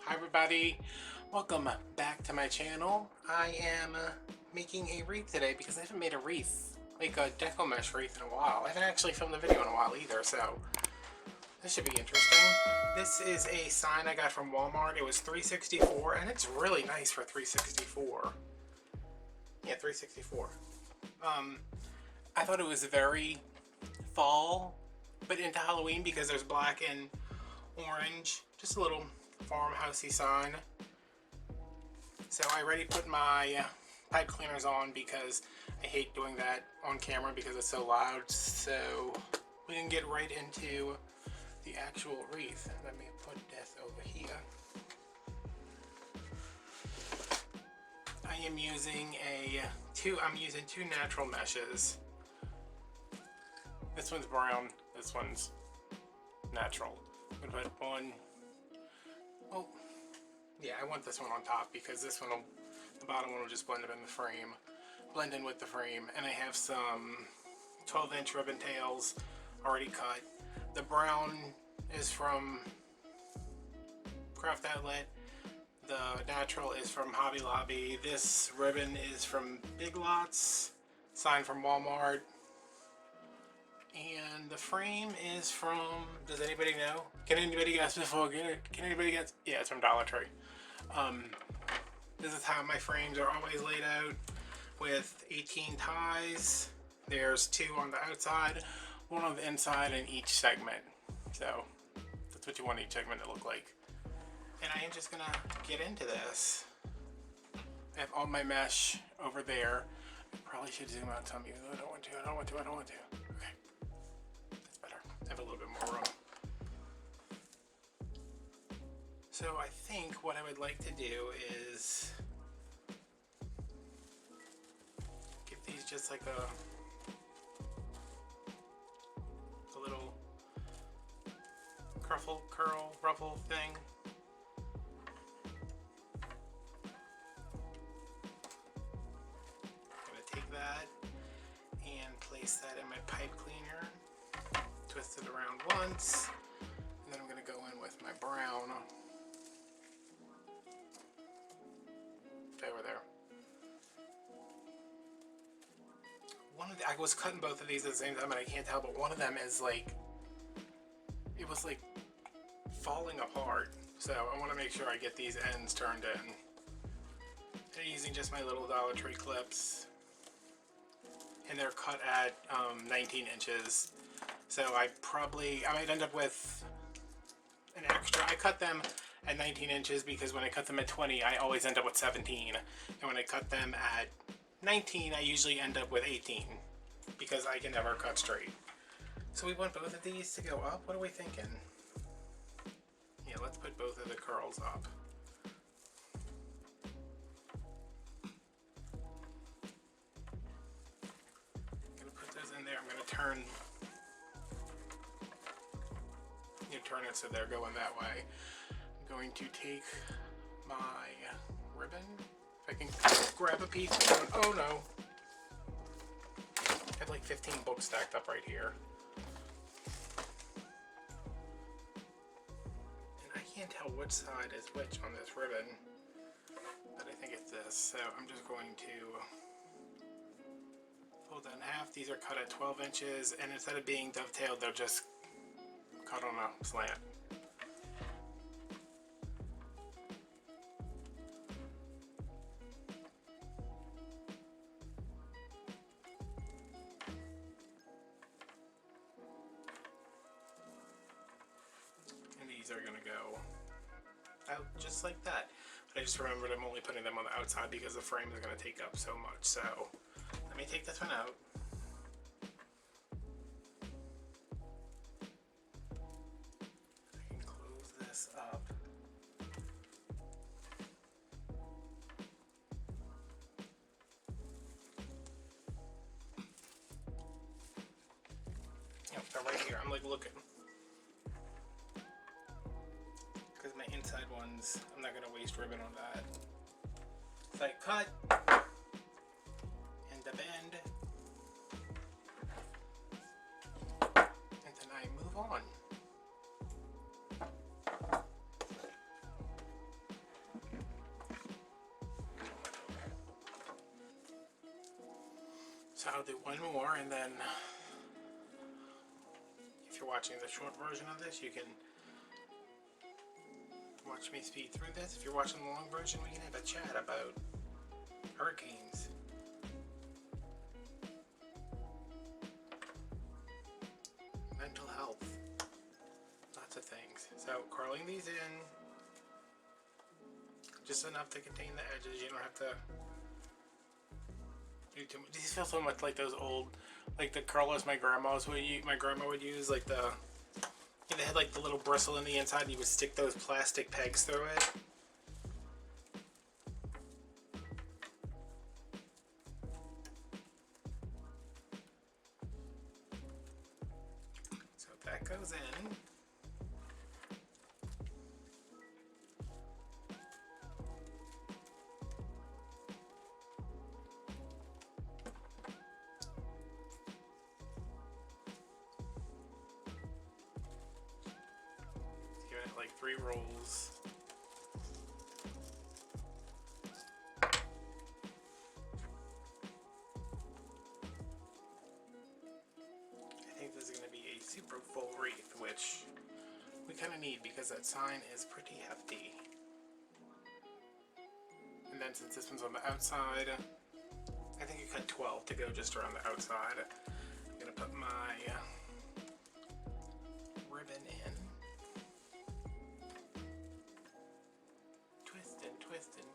Hi everybody, welcome back to my channel. I am making a wreath today because I haven't made a wreath, like a Deco mesh wreath, in a while. I haven't actually filmed a video in a while either, so this should be interesting. This is a sign I got from Walmart. It was $3.64 and it's really nice for $3.64. Yeah, $3.64. I thought it was very fall, but into Halloween because there's black and orange. Just a little farmhousey sign. So I already put my pipe cleaners on because I hate doing that on camera because it's so loud. So we can get right into the actual wreath. Let me put this over here. I am using I'm using two natural meshes. This one's brown, this one's natural. I'm gonna put one. Oh, yeah, I want this one on top because this one the bottom one will just blend in with the frame. And I have some 12-inch ribbon tails already cut. The brown is from Craft Outlet. The natural is from Hobby Lobby. This ribbon is from Big Lots, signed from Walmart. And the frame is from, does anybody know? Can anybody guess before? Can anybody guess? Yeah, it's from Dollar Tree. This is how my frames are always laid out, with 18 ties. There's 2 on the outside, 1 on the inside in each segment. So that's what you want each segment to look like. And I am just gonna get into this. I have all my mesh over there. I probably should zoom out some, even though I don't want to. Okay. That's better. I have a little bit more room. So I think what I would like to do is give these just like a little ruffle thing. I'm gonna take that and place that in my pipe cleaner, twist it around once, and then I'm gonna go in with my brown over there. I was cutting both of these at the same time and I can't tell, but one of them is like, it was like falling apart. So I want to make sure I get these ends turned in. I'm using just my little Dollar Tree clips, and they're cut at 19 inches. So I might end up with an extra. I cut them at 19 inches because when I cut them at 20, I always end up with 17. And when I cut them at 19, I usually end up with 18 because I can never cut straight. So we want both of these to go up. What are we thinking? Yeah, let's put both of the curls up. I'm gonna put those in there. I'm gonna turn it so they're going that way. I'm going to take my ribbon. If I can grab a piece. Oh no. I have like 15 books stacked up right here. And I can't tell which side is which on this ribbon, but I think it's this. So I'm just going to fold that in half. These are cut at 12 inches, and instead of being dovetailed, they're just cut on a slant. These are going to go out just like that. But I just remembered I'm only putting them on the outside because the frame is going to take up so much. So let me take this one out. I can close this up. Yep, they're right here. I'm like looking. Because my inside ones, I'm not going to waste ribbon on that. So I cut So I'll do one more, and then if you're watching the short version of this, you can watch me speed through this. If you're watching the long version, we can have a chat about hurricanes. Mental health. Lots of things. So curling these in just enough to contain the edges. You don't have to do too much. These feel so much like those old, like the curlers my grandma would use, like the, they had like the little bristle in the inside and you would stick those plastic pegs through it. So that goes in. Like 3 rolls. I think this is going to be a super full wreath, which we kind of need because that sign is pretty hefty. And then since this one's on the outside, I think I cut 12 to go just around the outside. I'm going to put my ribbon in.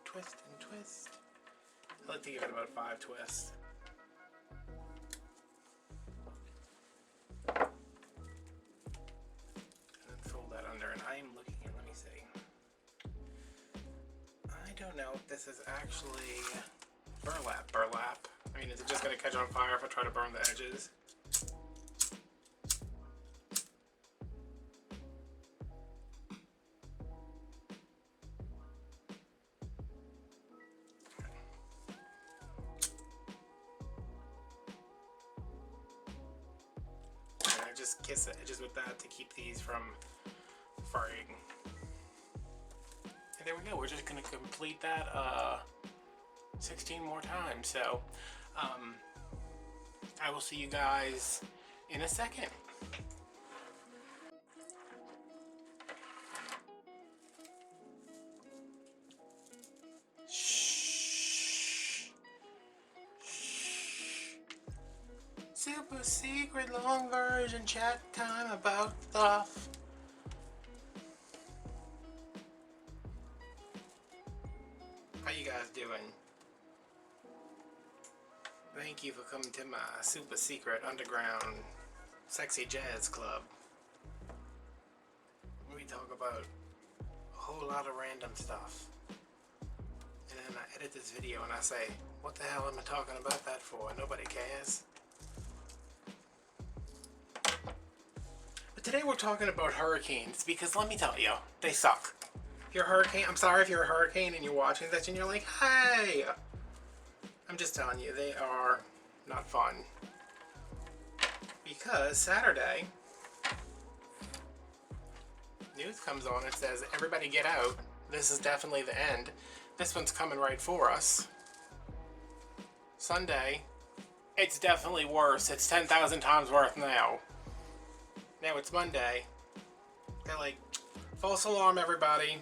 Twist and twist. I like to give it about 5 twists. And then fold that under, and I am looking here, let me see. I don't know if this is actually burlap. I mean, is it just going to catch on fire if I try to burn the edges? Just kiss the edges with that to keep these from fraying. And there we go. We're just going to complete that 16 more times. So I will see you guys in a second. Super secret long version chat time about stuff. How you guys doing? Thank you for coming to my super secret underground sexy jazz club. We talk about a whole lot of random stuff. And then I edit this video and I say, what the hell am I talking about that for? Nobody cares. But today we're talking about hurricanes because let me tell you, they suck. If you're a hurricane, I'm sorry if you're a hurricane and you're watching this and you're like, hey! I'm just telling you, they are not fun. Because Saturday, news comes on, it says, everybody get out. This is definitely the end. This one's coming right for us. Sunday, it's definitely worse. It's 10,000 times worse now. Now it's Monday. They're like, false alarm everybody.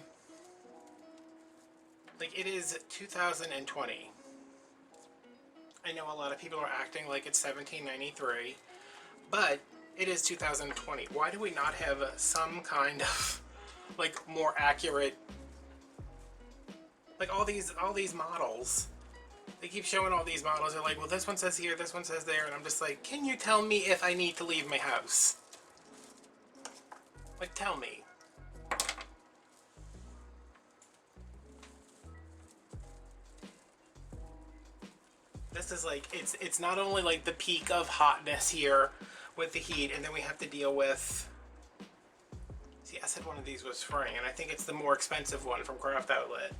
Like, it is 2020. I know a lot of people are acting like it's 1793, but it is 2020. Why do we not have some kind of, like, more accurate, like all these models? They keep showing all these models. They're like, well, this one says here, this one says there, and I'm just like, can you tell me if I need to leave my house? Like, tell me. This is like, it's not only like the peak of hotness here with the heat, and then we have to deal with, see, I said one of these was fraying, and I think it's the more expensive one from Craft Outlet.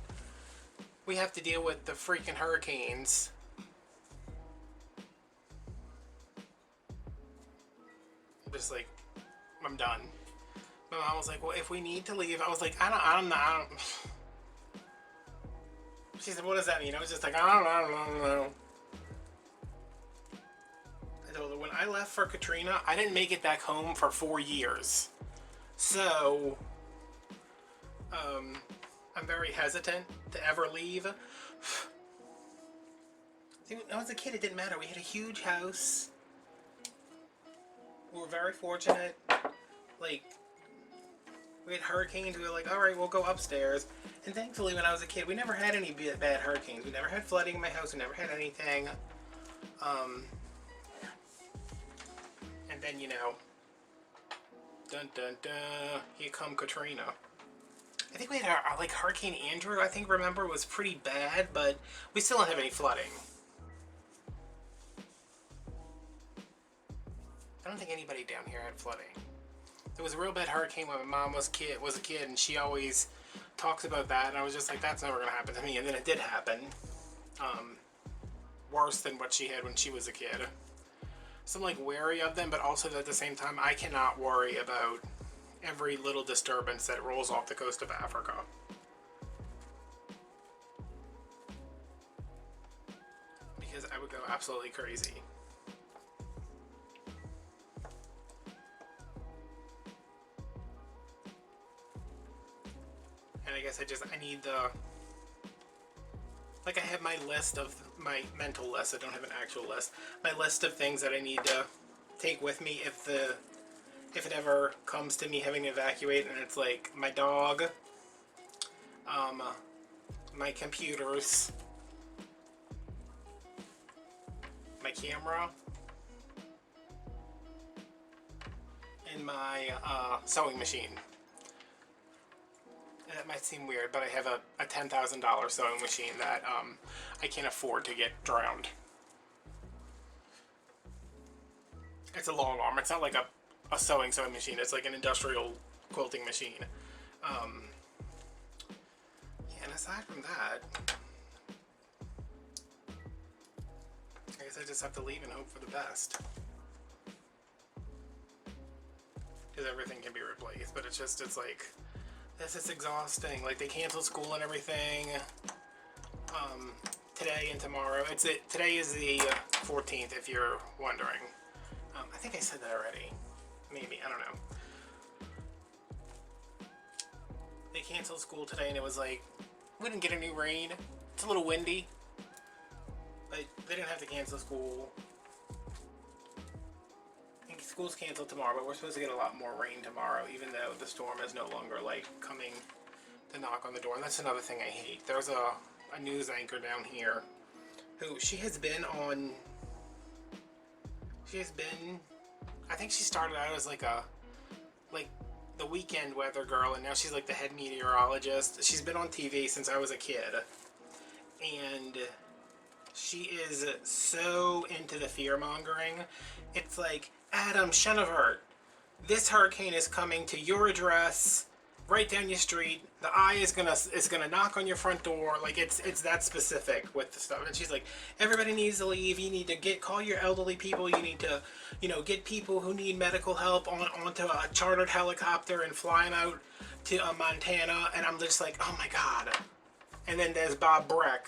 We have to deal with the freaking hurricanes. I'm just like, I'm done. My mom was like, well, if we need to leave, I was like, I don't know. She said, what does that mean? I was just like, I don't know. though, when I left for Katrina, I didn't make it back home for 4 years. So, I'm very hesitant to ever leave. See, when I was a kid, it didn't matter. We had a huge house. We were very fortunate. Like, we had hurricanes. We were like, all right, we'll go upstairs. And thankfully, when I was a kid, we never had any bad hurricanes. We never had flooding in my house. We never had anything. And then, you know, dun dun dun, here come Katrina. I think we had our like Hurricane Andrew, I think, remember, was pretty bad, but we still don't have any flooding. I don't think anybody down here had flooding. There was a real bad hurricane when my mom was a kid, and she always talks about that, and I was just like, that's never gonna happen to me. And then it did happen. Worse than what she had when she was a kid. So I'm like wary of them, but also at the same time, I cannot worry about every little disturbance that rolls off the coast of Africa. Because I would go absolutely crazy. And I guess I need the, like, I have my list of, my mental list, I don't have an actual list, my list of things that I need to take with me if it ever comes to me having to evacuate, and it's like my dog, my computers, my camera, and my sewing machine. And that might seem weird, but I have a $10,000 sewing machine that I can't afford to get drowned. It's a long arm. It's not like a sewing machine. It's like an industrial quilting machine. Yeah, and aside from that, I guess I just have to leave and hope for the best. Because everything can be replaced, but it's like, this is exhausting. Like, they canceled school and everything. Today and tomorrow. Today is the 14th, if you're wondering. I think I said that already. Maybe, I don't know. They canceled school today, and it was like, we didn't get any rain. It's a little windy. But they didn't have to cancel school. I think school's canceled tomorrow, but we're supposed to get a lot more rain tomorrow, even though the storm is no longer, like, coming to knock on the door. And that's another thing I hate. There's a news anchor down here who, she has been, I think she started out as like the weekend weather girl, and now she's like the head meteorologist. She's been on TV since I was a kid, and she is so into the fear mongering. It's like, Adam Shenevert, this hurricane is coming to your address right down your street. The eye is gonna knock on your front door. Like, it's that specific with the stuff. And she's like, everybody needs to leave. You need to call your elderly people. You need to, you know, get people who need medical help onto a chartered helicopter and flying out to Montana. And I'm just like, oh my God. And then there's Bob Breck,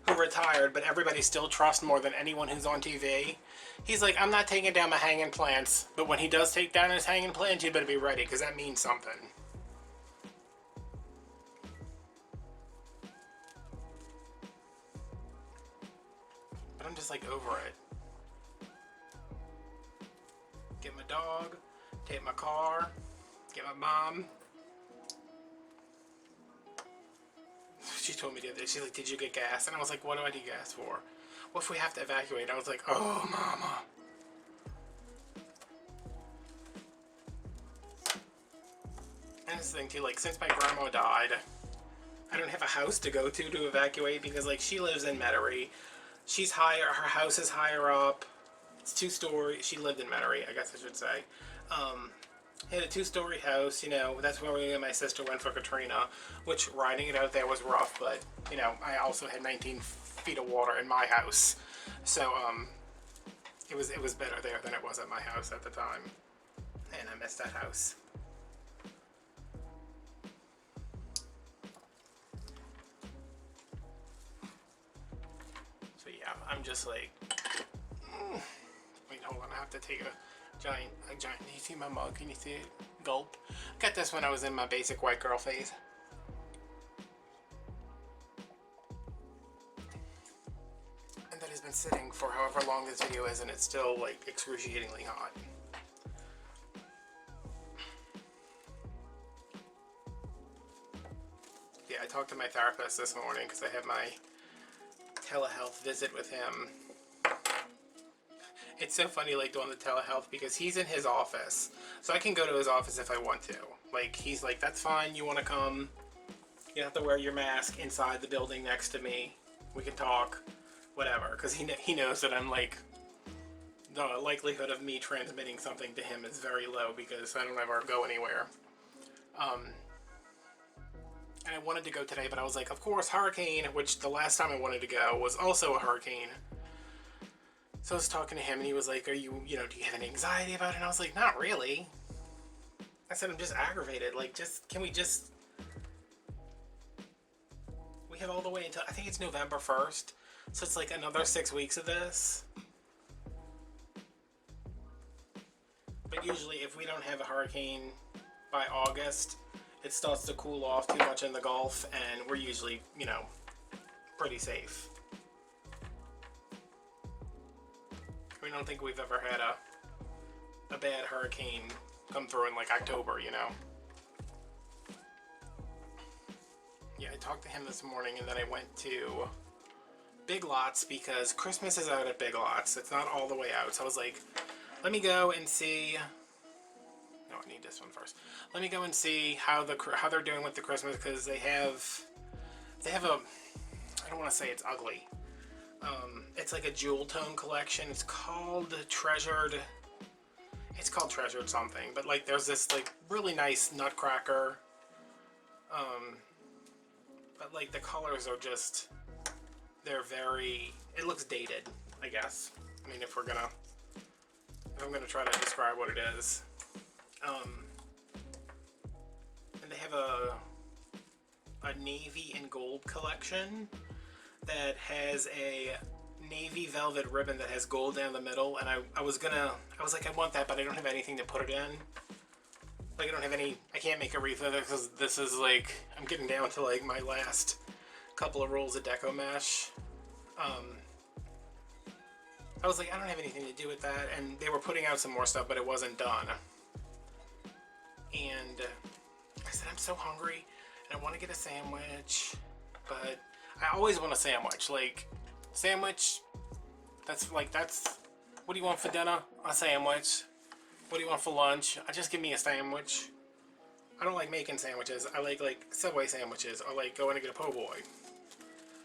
who retired, but everybody still trusts more than anyone who's on TV. He's like, I'm not taking down my hanging plants, but when he does take down his hanging plants, you better be ready, because that means something. But I'm just like over it. Get my dog, take my car, get my mom. She told me the other day, she's like, did you get gas? And I was like, what do I need gas for? What if we have to evacuate? I was like, oh, mama. And this thing too, like, since my grandma died, I don't have a house to go to evacuate, because, like, she lives in Metairie. She's higher, her house is higher up. It's 2-story. She lived in Metairie, I guess I should say. Had a 2-story house, you know, that's where me and my sister went for Katrina, which riding it out there was rough, but, you know, I also had 19 feet of water in my house. So, it was better there than it was at my house at the time. And I missed that house. So yeah, I'm just like, wait, hold on, I have to take a giant, you see my mug? Can you see it? Gulp. Got this when I was in my basic white girl phase. And that has been sitting for however long this video is, and it's still like excruciatingly hot. Yeah, I talked to my therapist this morning because I have my telehealth visit with him. It's so funny, like, doing the telehealth, because he's in his office, so I can go to his office if I want to. Like, he's like, that's fine, you want to come, you have to wear your mask inside the building next to me, we can talk, whatever, because he knows that I'm like, the likelihood of me transmitting something to him is very low, because I don't ever go anywhere. And I wanted to go today, but I was like, of course, hurricane, which the last time I wanted to go was also a hurricane. So I was talking to him, and he was like, do you have any anxiety about it? And I was like, not really. I said, I'm just aggravated. Like, we have all the way until, I think it's November 1st. So it's like another 6 weeks of this. But usually if we don't have a hurricane by August, it starts to cool off too much in the Gulf, and we're usually, pretty safe. I don't think we've ever had a bad hurricane come through in like October, Yeah, I talked to him this morning, and then I went to Big Lots because Christmas is out at Big Lots. It's not all the way out. So I was like, let me go and see. No, I need this one first. Let me go and see how they're doing with the Christmas, because they have a, I don't want to say it's ugly. It's like a jewel tone collection. It's called Treasured something, but like there's this like really nice nutcracker, but like the colors are just, it looks dated, I guess. I mean, if I'm gonna try to describe what it is. And they have a navy and gold collection that has a navy velvet ribbon that has gold down the middle, and I was like, I want that, but I don't have anything to put it in. Like, I can't make a wreath with it, because this is like, I'm getting down to like my last couple of rolls of Deco mesh. I was like, I don't have anything to do with that, and they were putting out some more stuff, but it wasn't done. And I said, I'm so hungry, and I want to get a sandwich, but I always want a sandwich. Like, sandwich, that's, what do you want for dinner? A sandwich. What do you want for lunch? Just give me a sandwich. I don't like making sandwiches. I like Subway sandwiches, or like going to get a po' boy.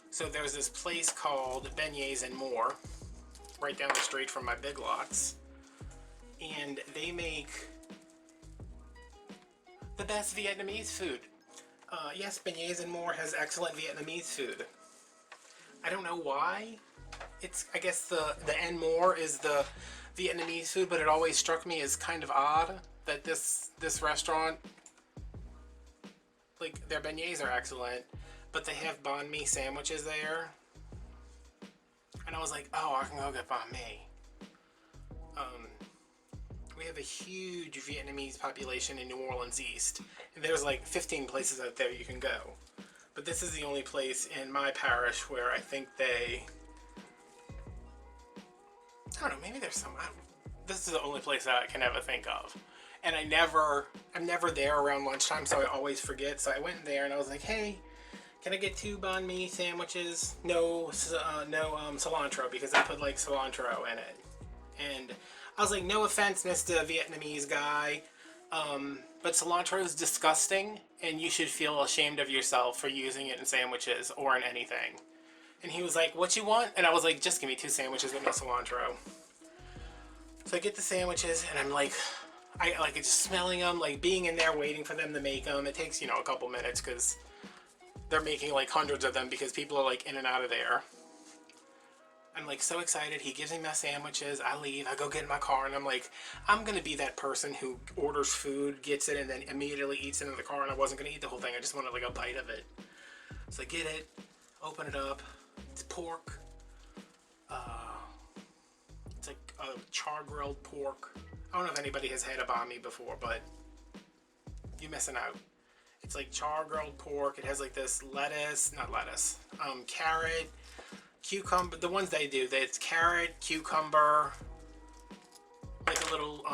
So there's this place called Beignets and More, right down the street from my Big Lots, and they make the best Vietnamese food. Yes, Beignets and More has excellent Vietnamese food. I don't know why. I guess the and more is the Vietnamese food, but it always struck me as kind of odd that this restaurant, like, their beignets are excellent, but they have banh mi sandwiches there. And I was like, oh, I can go get banh mi. We have a huge Vietnamese population in New Orleans East, and there's like 15 places out there you can go. But this is the only place in my parish where I think I don't know, maybe there's some, this is the only place that I can ever think of. And I'm never there around lunchtime, so I always forget. So I went there and I was like, hey, can I get 2 banh mi sandwiches? No cilantro, because they put like cilantro in it. And I was like, no offense, Mr. Vietnamese guy, but cilantro is disgusting, and you should feel ashamed of yourself for using it in sandwiches or in anything. And he was like, what you want? And I was like, just give me 2 sandwiches with no cilantro. So I get the sandwiches, and I'm like, I like just smelling them, like being in there waiting for them to make them. It takes, a couple minutes, because they're making like hundreds of them, because people are like in and out of there. I'm like so excited. He gives me my sandwiches. I leave. I go get in my car, and I'm like, I'm gonna be that person who orders food, gets it, and then immediately eats it in the car. And I wasn't gonna eat the whole thing. I just wanted like a bite of it. So I get it, open it up. It's pork. It's like char-grilled pork. I don't know if anybody has had a banh mi before, but you're missing out. It's like char-grilled pork. It has like this carrot, cucumber. The ones they do, it's carrot, cucumber, like a little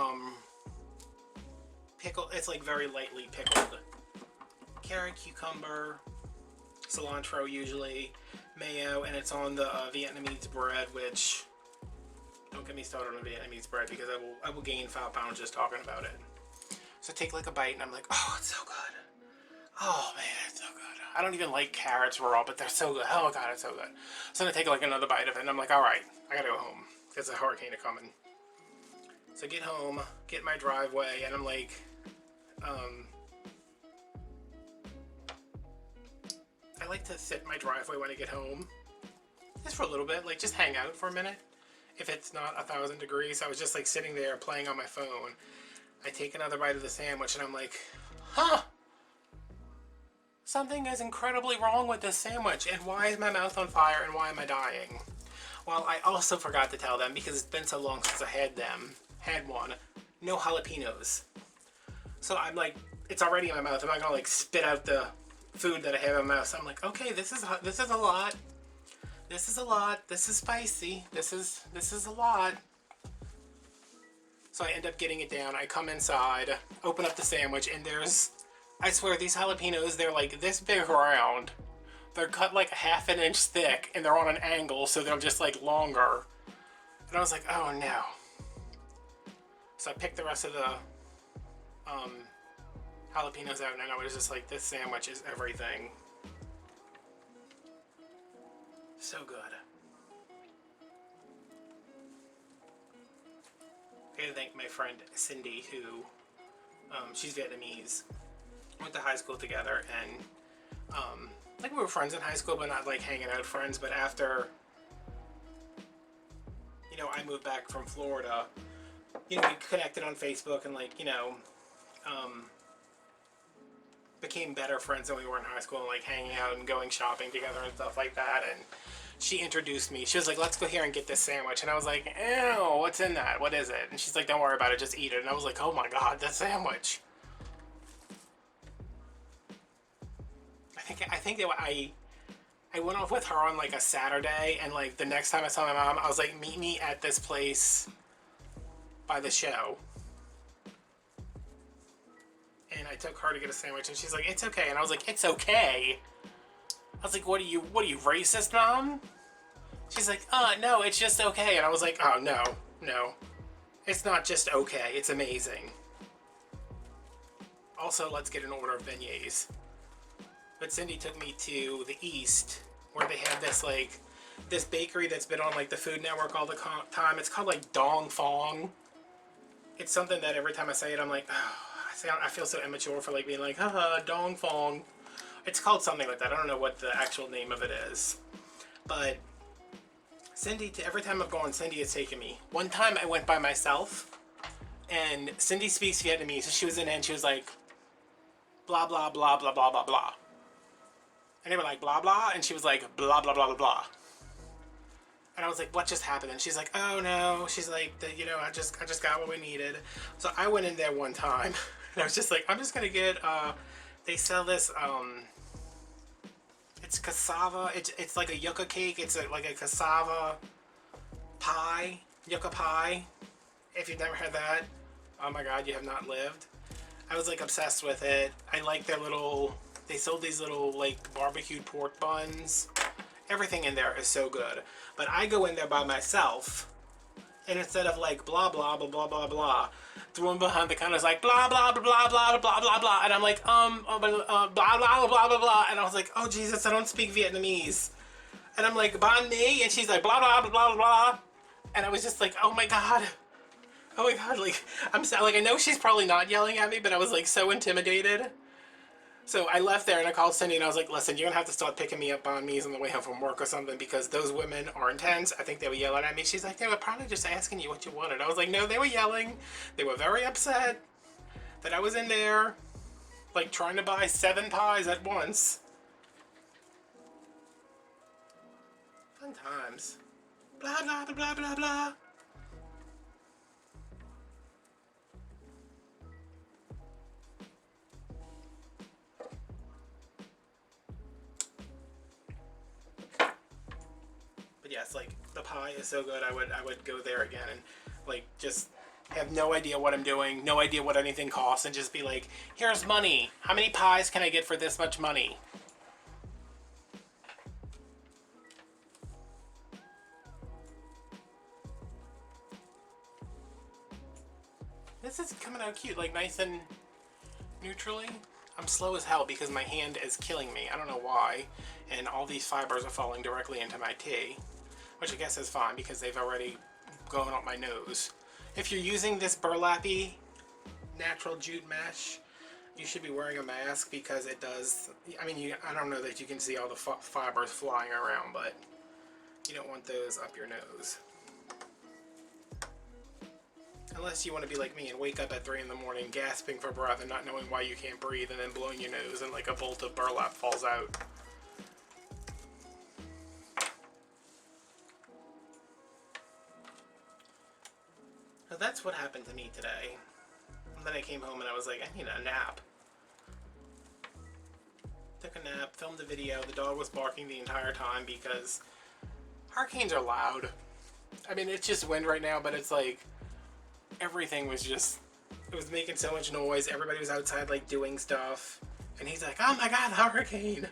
pickle. It's like very lightly pickled. Carrot, cucumber, cilantro usually, mayo, and it's on the Vietnamese bread, which, don't get me started on Vietnamese bread because I will gain 5 pounds just talking about it. So I take like a bite and I'm like, oh, it's so good. Oh man, it's so good. I don't even like carrots raw, but they're so good. Oh god, it's so good. So then I take like another bite of it and I'm like, alright, I gotta go home because a hurricane is coming. So I get home, get in my driveway, and I'm like, I like to sit in my driveway when I get home, just for a little bit, like just hang out for a minute. If it's not 1,000 degrees, I was just like sitting there playing on my phone. I take another bite of the sandwich and I'm like, huh, something is incredibly wrong with this sandwich, and why is my mouth on fire and why am I dying? Well, I also forgot to tell them, because it's been so long since I had one, no jalapenos. So I'm like, it's already in my mouth. I'm not gonna like spit out the food that I have in my mouth. So I'm like, okay, this is a lot. This is a lot. This is spicy. This is a lot. So I end up getting it down. I come inside, open up the sandwich, and there's, I swear, these jalapenos, they're like this big around. They're cut like 1/2 inch thick, and they're on an angle, so they're just like longer. And I was like, oh no. So I picked the rest of the jalapenos out, and I was just like, this sandwich is everything. So good. I gotta thank my friend Cindy, who, she's Vietnamese. Went to high school together, and like we were friends in high school, but not like hanging out friends. But after, you know, I moved back from Florida, you know, we connected on Facebook and like, you know, became better friends than we were in high school, and like hanging out and going shopping together and stuff like that. And she introduced me. She was like, let's go here and get this sandwich. And I was like, ew, what's in that? What is it? And she's like, don't worry about it, just eat it. And I was like, oh my god, that sandwich. I think that I went off with her on like a Saturday, and like the next time I saw my mom, I was like, meet me at this place by the show. And I took her to get a sandwich, and she's like, it's okay. And I was like, it's okay? I was like, what are you racist, Mom? She's like, no, it's just okay. And I was like, oh, no, it's not just okay, it's amazing. Also, let's get an order of beignets. But Cindy took me to the East, where they have this like, this bakery that's been on like the Food Network all the time. It's called like Dong Fong. It's something that every time I say it, I'm like, oh, I feel so immature for like being like, haha, Dong Fong. It's called something like that. I don't know what the actual name of it is. But Cindy, every time I've gone, Cindy has taken me. One time I went by myself, and Cindy speaks Vietnamese, so she was in there and she was like, blah, blah, blah, blah, blah, blah, blah. And they were like, blah, blah, and she was like, blah, blah, blah, blah, blah. And I was like, what just happened? And she's like, oh no. She's like, you know, I just got what we needed. So I went in there one time, and I was just like, I'm just gonna get, they sell this, it's cassava, it's like a yucca cake. It's like a cassava pie, yucca pie. If you've never had that, oh my god, you have not lived. I was like obsessed with it. I like their little, they sold these little like barbecued pork buns. Everything in there is so good. But I go in there by myself, and instead of like blah blah blah blah blah blah, the woman behind the counter is like blah blah blah blah blah blah blah blah, and I'm like blah blah blah blah blah, and I was like, oh Jesus, I don't speak Vietnamese, and I'm like banh mi, and she's like blah blah blah blah blah, and I was just like, oh my god, like I'm so, like, I know she's probably not yelling at me, but I was like so intimidated. So I left there and I called Cindy and I was like, listen, you're gonna have to start picking me up on me on the way home from work or something, because those women are intense. I think they were yelling at me. She's like, they were probably just asking you what you wanted. I was like, no, they were yelling. They were very upset that I was in there, like trying to buy 7 pies at once. Fun times. Blah, blah, blah, blah, blah, blah. pie is so good, I would go there again and like just have no idea what I'm doing, no idea what anything costs, and just be like, here's money. How many pies can I get for this much money? This is coming out cute, like nice and neutrally. I'm slow as hell because my hand is killing me. I don't know why. And all these fibers are falling directly into my tea, which I guess is fine because they've already gone up my nose. If you're using this burlappy natural jute mesh, you should be wearing a mask because it does, I mean, I don't know that you can see all the fibers flying around, but you don't want those up your nose. Unless you want to be like me and wake up at 3 in the morning gasping for breath and not knowing why you can't breathe and then blowing your nose and like a bolt of burlap falls out. So that's what happened to me today. And then I came home and I was like, I need a nap. Took a nap, filmed a video. The dog was barking the entire time because hurricanes are loud. I mean, it's just wind right now, but it's like everything was just, it was making so much noise. Everybody was outside like doing stuff. And he's like, oh my god, hurricane.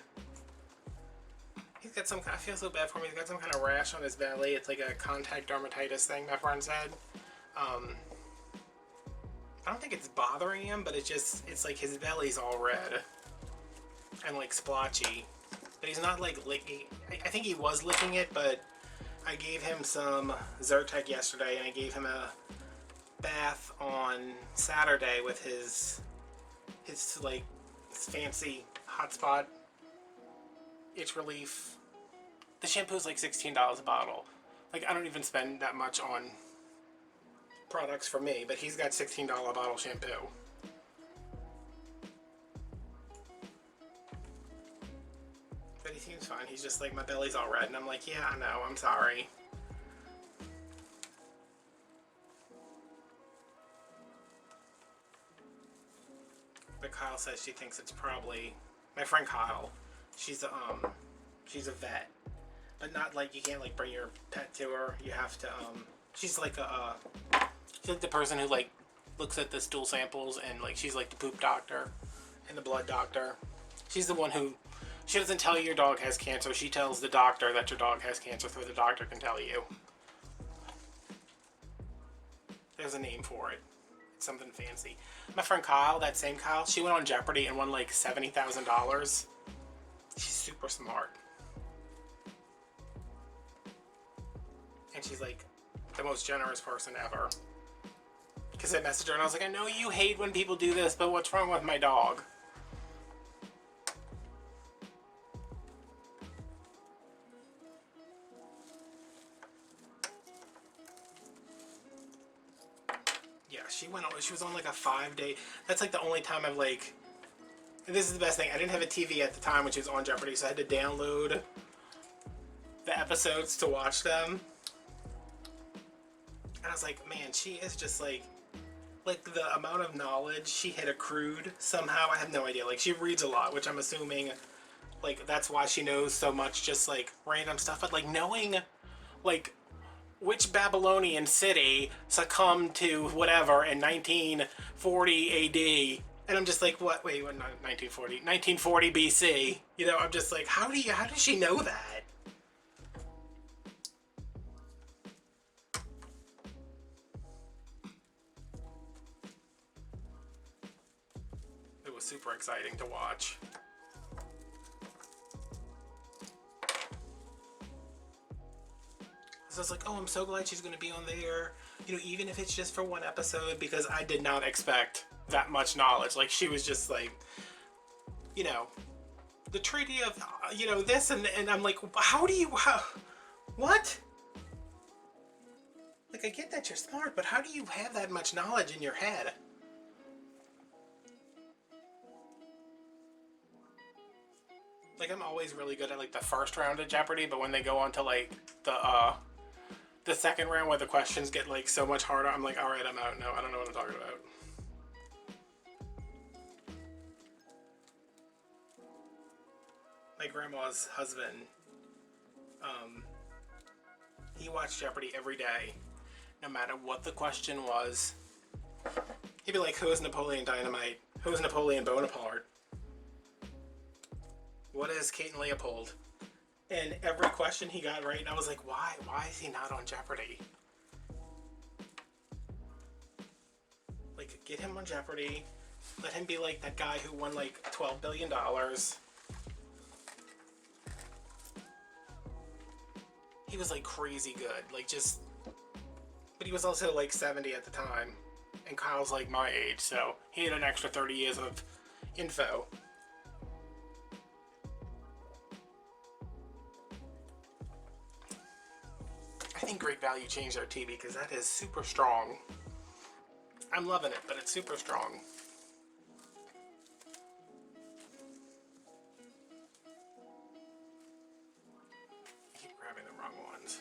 He's got some, I feel so bad for him. He's got some kind of rash on his belly. It's like a contact dermatitis thing, my friend said. I don't think it's bothering him, but it's like his belly's all red and like splotchy. But he's not like licking, I think he was licking it, but I gave him some Zyrtec yesterday and I gave him a bath on Saturday with his like fancy hotspot itch relief. The shampoo's like $16 a bottle. Like, I don't even spend that much on products for me, but he's got $16 bottle shampoo. But he seems fine. He's just like, my belly's all red, and I'm like, yeah, I know, I'm sorry. But Kyle says she thinks it's probably my friend Kyle. She's a vet, but not like, you can't like bring your pet to her. You have to she's like she's like the person who like looks at the stool samples, and like she's like the poop doctor and the blood doctor. She's the one who, she doesn't tell you your dog has cancer. She tells the doctor that your dog has cancer so the doctor can tell you. There's a name for it. It's something fancy. My friend Kyle, that same Kyle, she went on Jeopardy and won like $70,000. She's super smart. And she's like the most generous person ever. Because I messaged her and I was like, I know you hate when people do this, but what's wrong with my dog? Yeah, she was on like a 5-day, that's like the only time I've like, and this is the best thing, I didn't have a TV at the time when she was on Jeopardy, so I had to download the episodes to watch them. And I was like, man, she is just like the amount of knowledge she had accrued somehow, I have no idea. Like, she reads a lot, which I'm assuming, like, that's why she knows so much, just like random stuff. But like knowing, like, which Babylonian city succumbed to whatever in 1940 AD, and I'm just like, what? Wait, what? Not 1940, 1940 BC. You know, I'm just like, how does she know that? It was super exciting to watch. So I was like, oh, I'm so glad she's going to be on there. You know, even if it's just for one episode, because I did not expect that much knowledge. Like, she was just like, you know, the treaty of, you know, this, and I'm like, what? Like, I get that you're smart, but how do you have that much knowledge in your head? Like, I'm always really good at like the first round of Jeopardy, but when they go on to like the second round where the questions get like so much harder, I'm like, all right, I'm out. No, I don't know what I'm talking about. My grandma's husband He watched Jeopardy every day, no matter what the question was. He'd be like, who is Napoleon Dynamite? Who is Napoleon Bonaparte? What is Kate and Leopold? And every question he got right, and I was like, why? Why is he not on Jeopardy? Like, get him on Jeopardy. Let him be like that guy who won like $12 billion. He was like crazy good. Like just... But he was also like 70 at the time. And Kyle's like my age, so he had an extra 30 years of info. I think Great Value changed their TV because that is super strong. I'm loving it, but it's super strong. I keep grabbing the wrong ones.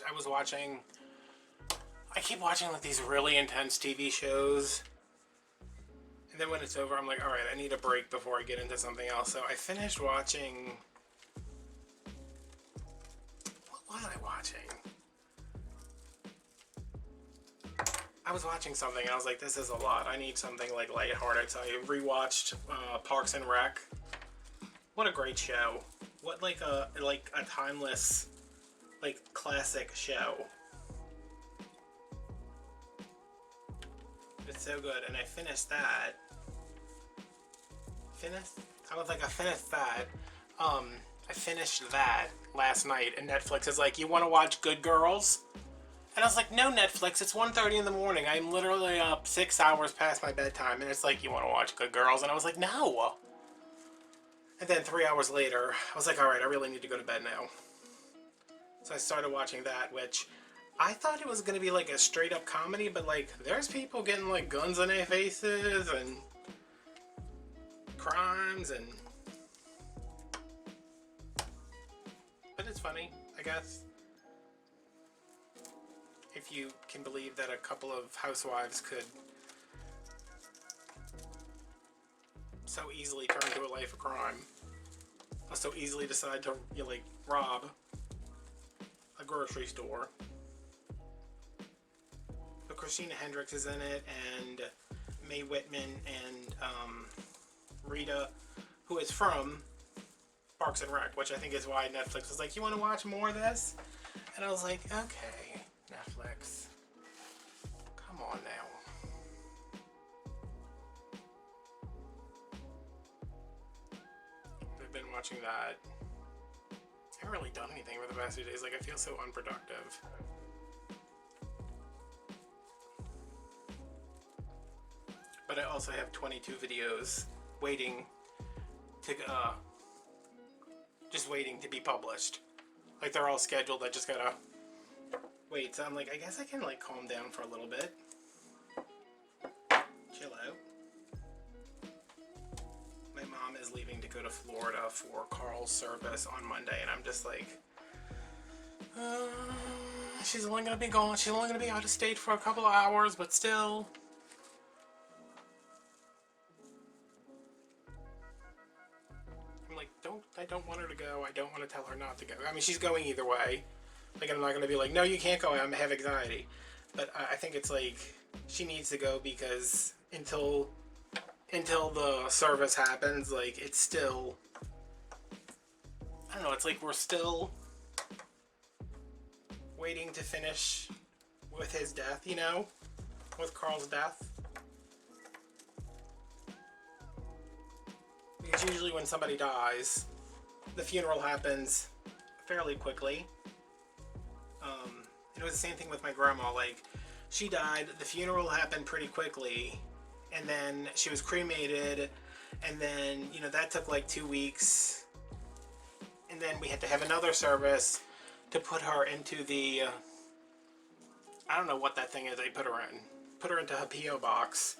I was watching, I keep watching like these really intense TV shows, and then when it's over I'm like, alright, I need a break before I get into something else. So I finished watching, what was I watching? I was watching something and I was like, this is a lot, I need something like lighthearted. So I rewatched Parks and Rec. What a great show. What like a timeless, like, classic show. It's so good, and I finished that. I finished that last night, and Netflix is like, you want to watch Good Girls? And I was like, no, Netflix, it's 1:30 in the morning. I'm literally up 6 hours past my bedtime, and it's like, you want to watch Good Girls? And I was like, no. And then 3 hours later, I was like, alright, I really need to go to bed now. So I started watching that, which I thought it was going to be like a straight up comedy, but like there's people getting like guns in their faces and crimes and... But it's funny, I guess. If you can believe that a couple of housewives could so easily turn to a life of crime. Or so easily decide to, you know, like, rob a grocery store. But Christina Hendricks is in it, and Mae Whitman, and Rita, who is from Parks and Rec, which I think is why Netflix was like, you want to watch more of this? And I was like, okay, Netflix, come on now. I've been watching that. I haven't really done anything for the past few days. Like, I feel so unproductive. But I also have 22 videos waiting to, just waiting to be published. Like, they're all scheduled, I just gotta wait. So I'm like, I guess I can, like, calm down for a little bit. Chill out. My mom is leaving to go to Florida for Carl's service on Monday, and I'm just like, she's only gonna be gone. She's only gonna be out of state for a couple of hours, but still. I'm like, I don't want her to go. I don't want to tell her not to go. I mean, she's going either way. Like, I'm not gonna be like, no, you can't go. I have anxiety. But I think it's like, she needs to go because until the service happens, like, it's still, I don't know, it's like we're still waiting to finish with his death, you know? With Carl's death. Because usually when somebody dies, the funeral happens fairly quickly. It was the same thing with my grandma. Like, she died, the funeral happened pretty quickly, and then she was cremated, and then, you know, that took like 2 weeks, and then we had to have another service to put her into the, I don't know what that thing is they put her in. Put her into her P.O. box.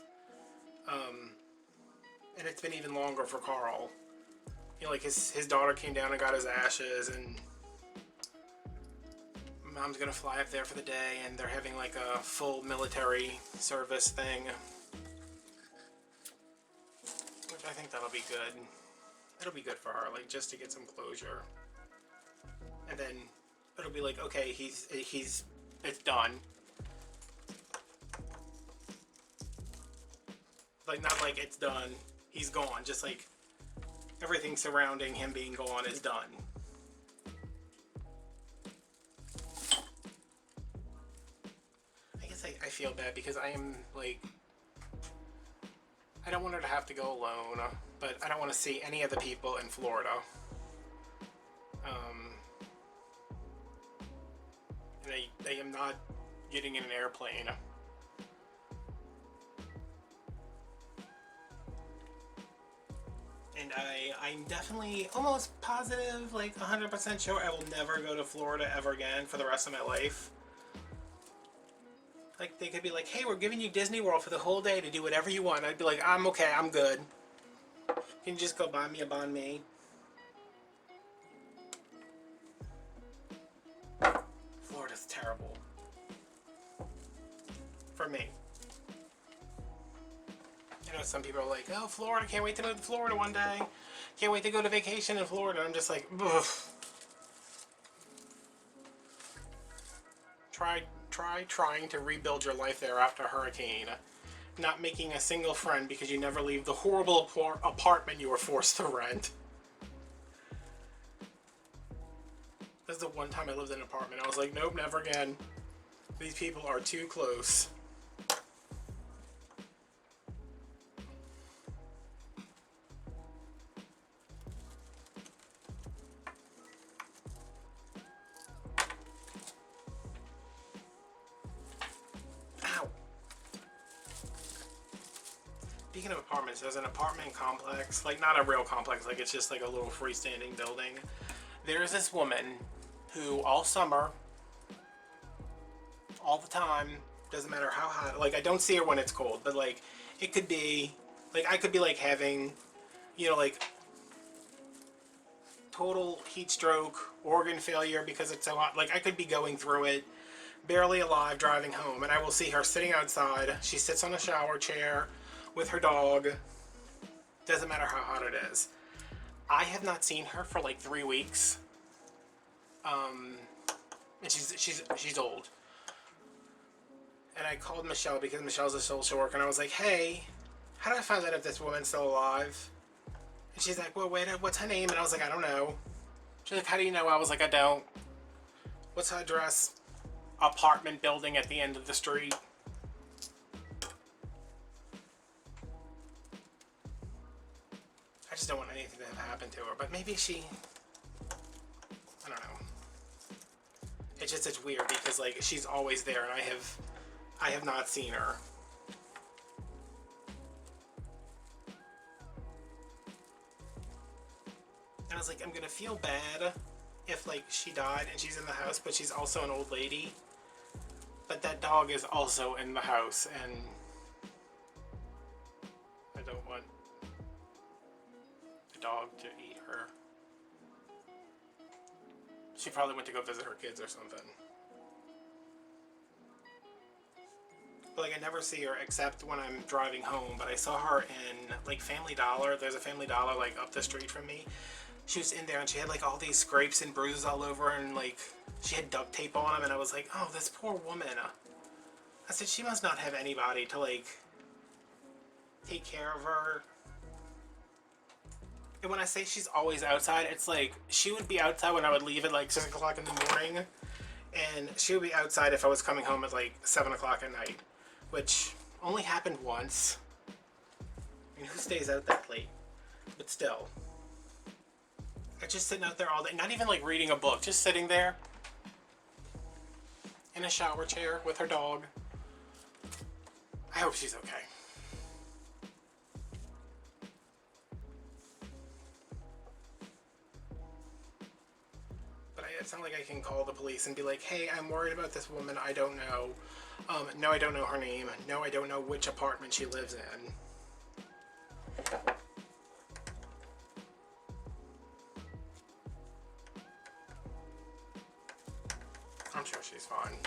And it's been even longer for Carl. You know, like his daughter came down and got his ashes, and Mom's gonna fly up there for the day, and they're having like a full military service thing, which I think that'll be good. It'll be good for her, like, just to get some closure. And then it'll be like, okay, it's done. Like, not like it's done, he's gone, just like everything surrounding him being gone is done. I guess I feel bad because I am like, I don't want her to have to go alone, but I don't want to see any of the people in Florida. And I am not getting in an airplane. And I'm definitely almost positive, like 100% sure I will never go to Florida ever again for the rest of my life. Like, they could be like, hey, we're giving you Disney World for the whole day to do whatever you want. I'd be like, I'm okay, I'm good. Can you just go buy me a banh mi? Florida's terrible. For me. You know, some people are like, oh, Florida, can't wait to move to Florida one day. Can't wait to go to vacation in Florida. I'm just like, ugh. Try trying to rebuild your life there after a hurricane. Not making a single friend because you never leave the horrible apartment you were forced to rent. This is the one time I lived in an apartment. I was like, nope, never again. These people are too close. Speaking of apartments, there's an apartment complex, like not a real complex, like it's just like a little freestanding building. There's this woman who all summer, all the time, doesn't matter how hot, like I don't see her when it's cold, but like it could be, like I could be like having, you know, like total heat stroke, organ failure because it's so hot, like I could be going through it, barely alive, driving home, and I will see her sitting outside. She sits on a shower chair with her dog. Doesn't matter how hot it is. I have not seen her for like 3 weeks. And she's old. And I called Michelle because Michelle's a social worker, and I was like, hey, how do I find out if this woman's still alive? And she's like, well, wait, what's her name? And I was like, I don't know. She's like, how do you know? I was like, I don't. What's her address? Apartment building at the end of the street. I just don't want anything to have happened to her, but maybe she, I don't know. It's weird because like she's always there, and I have not seen her. And I was like, I'm gonna feel bad if like she died and she's in the house, but she's also an old lady. But that dog is also in the house, and I don't want the dog to eat her. She probably went to go visit her kids or something. But like I never see her except when I'm driving home, but I saw her in like Family Dollar. There's a Family Dollar like up the street from me. She was in there and she had like all these scrapes and bruises all over, and like she had duct tape on them, and I was like, oh, this poor woman. I said, she must not have anybody to like take care of her. And when I say she's always outside, it's like she would be outside when I would leave at like 6 o'clock in the morning, and she would be outside if I was coming home at like 7 o'clock at night, which only happened once. I mean, who stays out that late? But still. I'm just sitting out there all day, not even like reading a book, just sitting there in a shower chair with her dog. I hope she's okay. But it's not like I can call the police and be like, hey, I'm worried about this woman I don't know. No, I don't know her name. No, I don't know which apartment she lives in. I'm sure she She's fine.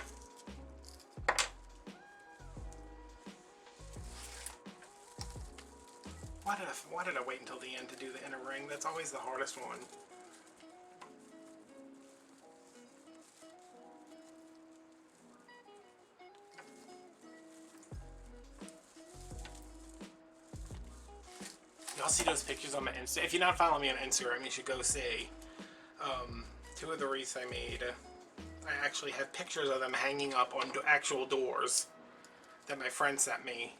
Why did I wait until the end to do the inner ring? That's always the hardest one. Y'all see those pictures on my Insta? If you're not following me on Instagram, you should go see. Two of the wreaths I made. I actually have pictures of them hanging up on actual doors that my friend sent me.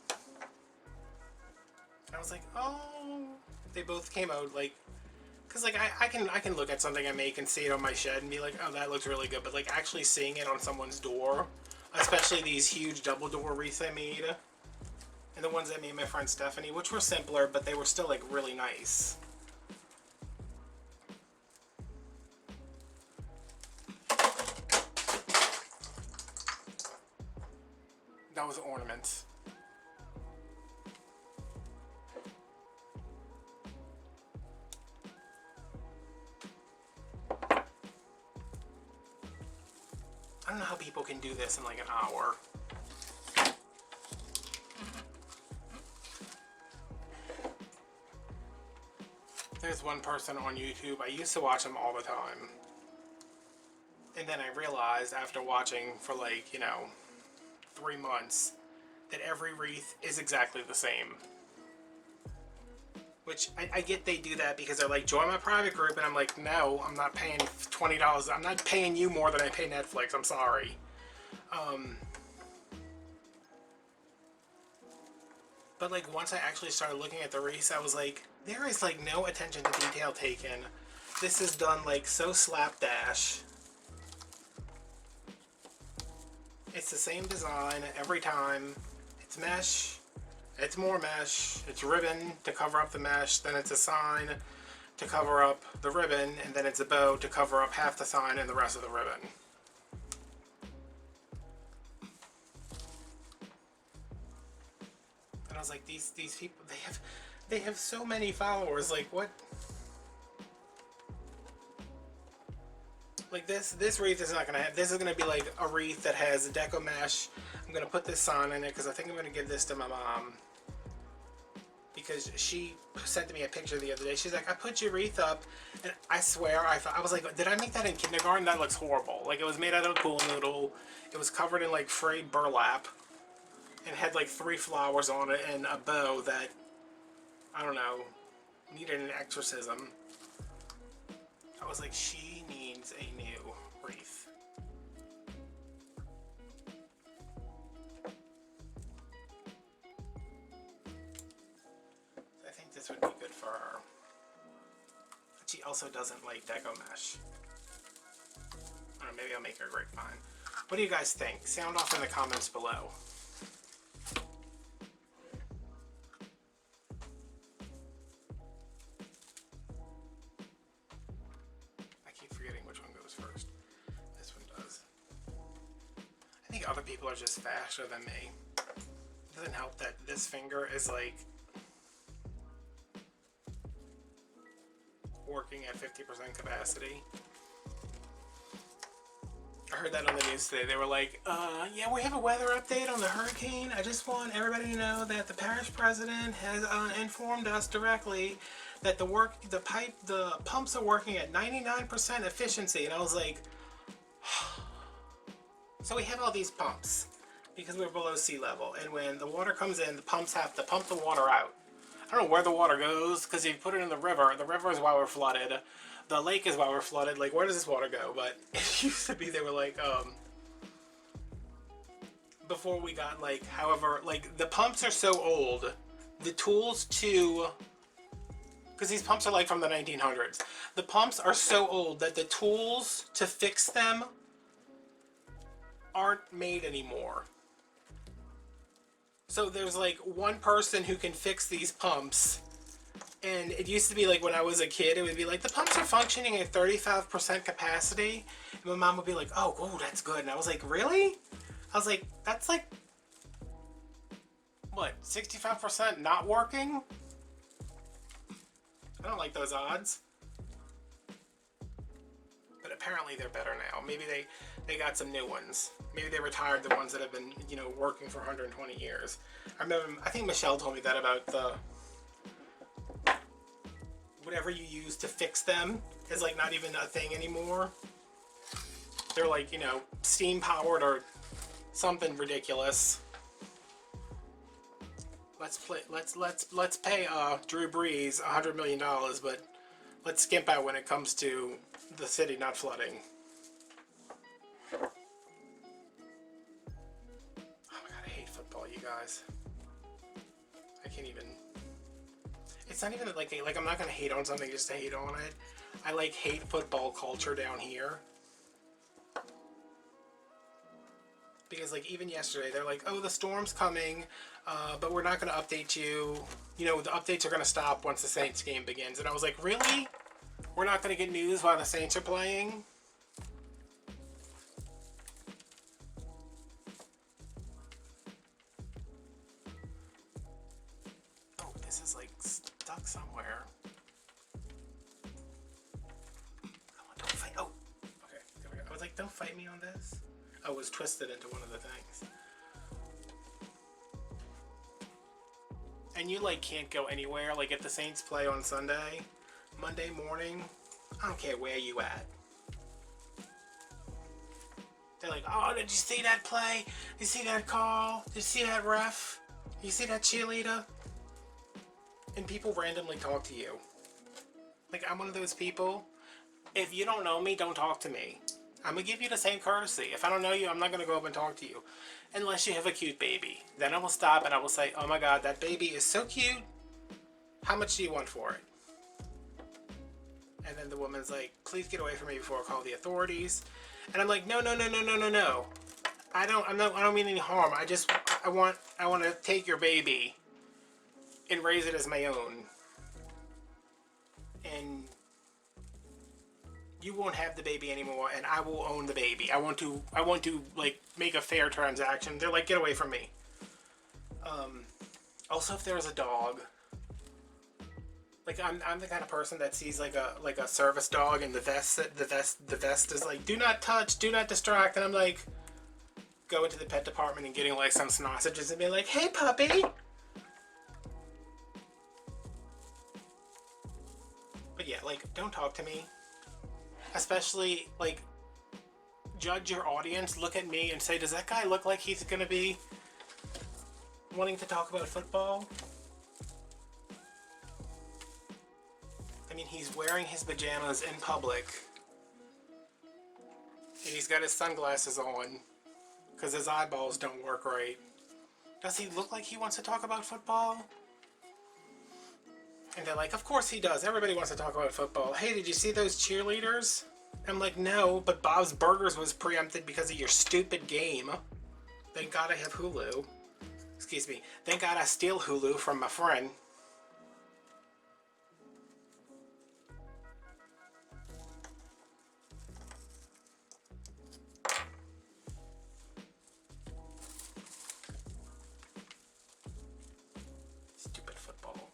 And I was like, oh, they both came out like, cause like I can look at something I make and see it on my shed and be like, oh, that looks really good. But like actually seeing it on someone's door, especially these huge double door wreaths I made, and the ones I made my friend Stephanie, which were simpler, but they were still like really nice. That was ornaments. I don't know how people can do this in like an hour. There's one person on YouTube, I used to watch them all the time. And then I realized after watching for like, you know, 3 months, that every wreath is exactly the same. Which, I get they do that because they're like, join my private group, and I'm like, no, I'm not paying $20. I'm not paying you more than I pay Netflix, I'm sorry. But like, once I actually started looking at the wreaths, I was like, there is like no attention to detail taken. This is done like so slapdash. It's the same design every time. It's mesh, it's more mesh, it's ribbon to cover up the mesh, then it's a sign to cover up the ribbon, and then it's a bow to cover up half the sign and the rest of the ribbon. And I was like, these people, they have so many followers, like what? Like this wreath is not gonna have, this is gonna be like a wreath that has a Deco mesh. I'm gonna put this sign in it because I think I'm gonna give this to my mom. Because she sent me a picture the other day. She's like, I put your wreath up, and I swear, I was like, did I make that in kindergarten? That looks horrible. Like, it was made out of pool noodle. It was covered in like frayed burlap, and had like 3 flowers on it and a bow that, I don't know, needed an exorcism. I was like, she needs a new wreath. I think this would be good for her. But she also doesn't like Deco mesh. I don't know, maybe I'll make her a grapevine. What do you guys think? Sound off in the comments below. I think other people are just faster than me. It doesn't help that this finger is like working at 50% capacity. I heard that on the news today. They were like, yeah, we have a weather update on the hurricane. I just want everybody to know that the parish president has informed us directly that the pumps are working at 99% efficiency. And I was like, so we have all these pumps because we're below sea level, and when the water comes in, the pumps have to pump the water out. I don't know where the water goes, because if you put it in the river is why we're flooded. The lake is why we're flooded. Like, where does this water go? But it used to be, they were like, before we got like, however, like the pumps are so old, the tools to, because these pumps are like from the 1900s. The pumps are so old that the tools to fix them aren't made anymore. So there's like one person who can fix these pumps, and it used to be like when I was a kid, it would be like the pumps are functioning at 35% capacity, and my mom would be like, oh, that's good. And I was like, really? I was like, that's like what, 65% not working? I don't like those odds. But apparently they're better now. Maybe they they got some new ones. Maybe they retired the ones that have been, you know, working for 120 years. I remember, I think Michelle told me that about the, whatever you use to fix them is like not even a thing anymore. They're like, you know, steam powered or something ridiculous. Let's pay Drew Brees $100 million, but let's skimp out when it comes to the city not flooding. Oh my god, I hate football, you guys. I can't even. It's not even like I'm not gonna hate on something just to hate on it. I like hate football culture down here. Because like even yesterday they're like, oh, the storm's coming, but we're not going to update you. You know, the updates are going to stop once the Saints game begins. And I was like, really? We're not going to get news while the Saints are playing? Oh, this is like stuck somewhere. Come on, don't fight. Oh, okay, there we go. I was like, don't fight me on this. I was twisted into one of the things. And you like can't go anywhere. Like if the Saints play on Sunday, Monday morning, I don't care where you at. They're like, oh, did you see that play? Did you see that call? Did you see that ref? Did you see that cheerleader? And people randomly talk to you. Like I'm one of those people. If you don't know me, don't talk to me. I'm gonna give you the same courtesy. If I don't know you, I'm not gonna go up and talk to you. Unless you have a cute baby. Then I will stop and I will say, oh my god, that baby is so cute. How much do you want for it? And then the woman's like, please get away from me before I call the authorities. And I'm like, no. I don't mean any harm. I want to take your baby and raise it as my own. And you won't have the baby anymore, and I will own the baby. I want to like make a fair transaction. They're like, get away from me. Also, if there's a dog, like I'm the kind of person that sees like a service dog, and the vest is like, do not touch, do not distract, and I'm like, go into the pet department and getting like some sausages and being like, hey puppy. But yeah, like don't talk to me. Especially, like, judge your audience, look at me and say, does that guy look like he's gonna be wanting to talk about football? I mean, he's wearing his pajamas in public. And he's got his sunglasses on because his eyeballs don't work right. Does he look like he wants to talk about football? And they're like, of course he does. Everybody wants to talk about football. Hey, did you see those cheerleaders? I'm like, no, but Bob's Burgers was preempted because of your stupid game. Thank God I have Hulu. Excuse me. Thank God I steal Hulu from my friend. Stupid football.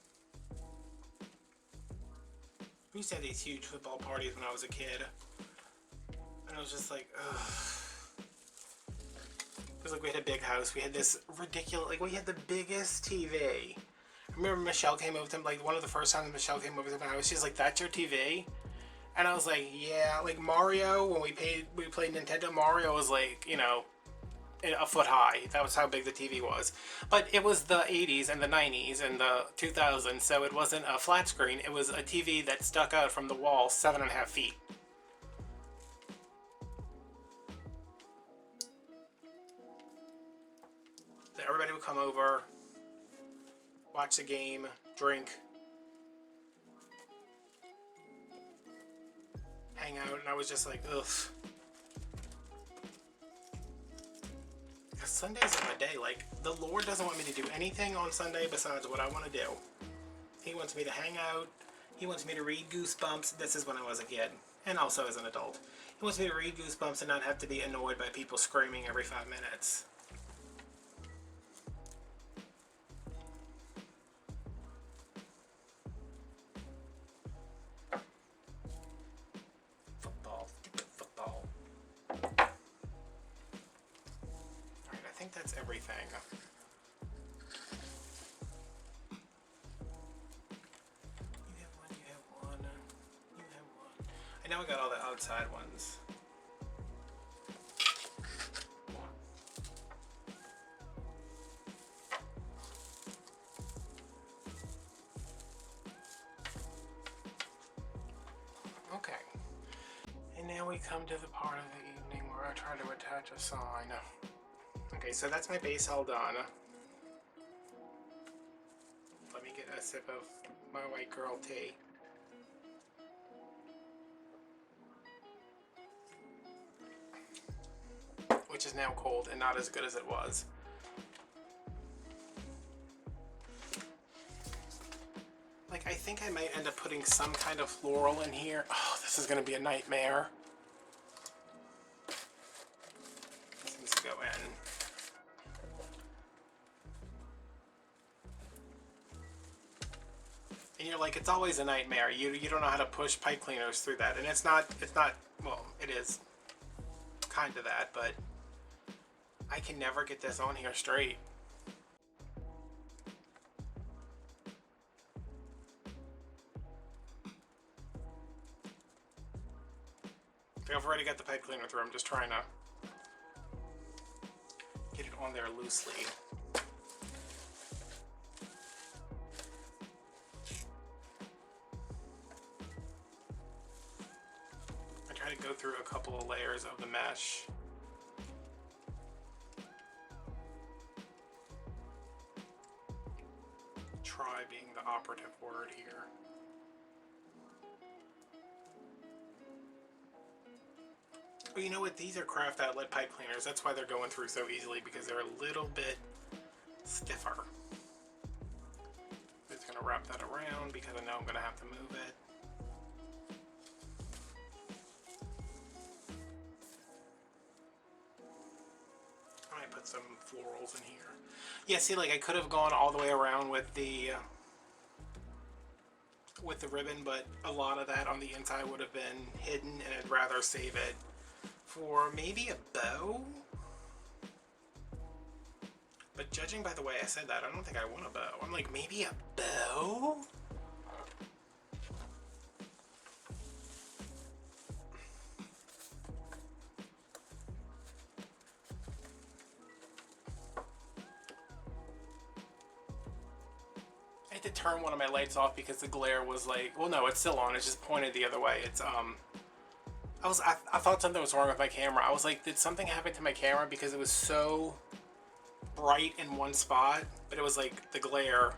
We used to have these huge football parties when I was a kid. And I was just like, ugh. It was like we had a big house. We had this ridiculous, like we had the biggest TV. I remember Michelle came over to him, like one of the first times Michelle came over to my house, she's like, that's your TV? And I was like, yeah, like Mario, when we played Nintendo, Mario was like, you know, a foot high. That was how big the TV was. But it was the 80s and the 90s and the 2000s, so it wasn't a flat screen. It was a TV that stuck out from the wall 7.5 feet. So everybody would come over, watch the game, drink, hang out, and I was just like, ugh. Because Sundays are my day. Like, the Lord doesn't want me to do anything on Sunday besides what I want to do. He wants me to hang out. He wants me to read Goosebumps. This is when I was a kid, and also as an adult. He wants me to read Goosebumps and not have to be annoyed by people screaming every 5 minutes. Football. Stupid football. that's everything. You have one, you have one, you have one. I know I got all the outside ones. Okay. And now we come to the part of the evening where I try to attach a sign. Okay, so that's my base all done. Let me get a sip of my white girl tea. Which is now cold and not as good as it was. Like, I think I might end up putting some kind of floral in here. Oh, this is gonna be a nightmare. This needs to go in. And you're like, it's always a nightmare. You don't know how to push pipe cleaners through that. And it's not, well, it is kind of that, but I can never get this on here straight. I've already got the pipe cleaner through. I'm just trying to get it on there loosely. I try to go through a couple of layers of the mesh. Try being the operative word here. But you know what? These are craft outlet pipe cleaners. That's why they're going through so easily, because they're a little bit stiffer. I'm just going to wrap that around because I know I'm going to have to move it. I might put some florals in here. Yeah, see, like I could have gone all the way around with the ribbon, but a lot of that on the inside would have been hidden, and I'd rather save it for maybe a bow. But judging by the way I said that, I don't think I want a bow. I'm like, maybe a bow? I had to turn one of my lights off because the glare was like, well, no, it's still on. It's just pointed the other way. It's I thought something was wrong with my camera. I was like, did something happen to my camera? Because it was so bright in one spot, but it was like the glare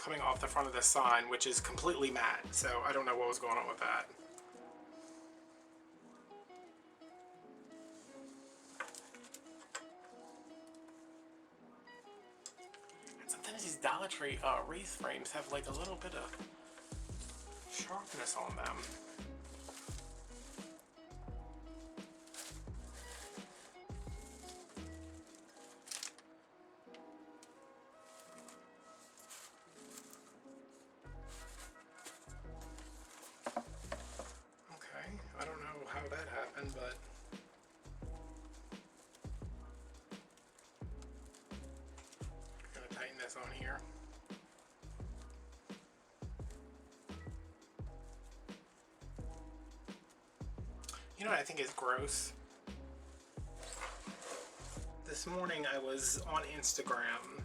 coming off the front of the sign, which is completely matte. So I don't know what was going on with that. And sometimes these Dollar Tree wreath frames have like a little bit of sharpness on them. I don't know how that happened, but I'm gonna tighten this on here. You know what I think is gross? This morning I was on Instagram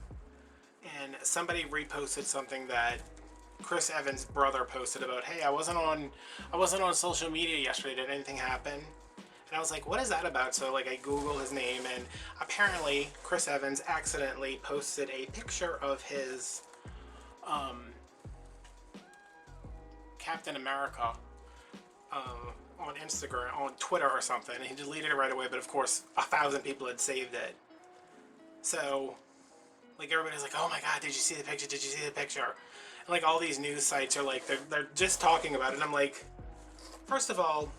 and somebody reposted something that Chris Evans' brother posted about, hey, I wasn't on social media yesterday, did anything happen? And I was like, what is that about? So like I Google his name, and apparently Chris Evans accidentally posted a picture of his Captain America on Instagram, on Twitter or something, and he deleted it right away, but of course 1,000 people had saved it. So like everybody's like, oh my god, did you see the picture? Did you see the picture? Like all these news sites are like, they're just talking about it. And I'm like, first of all,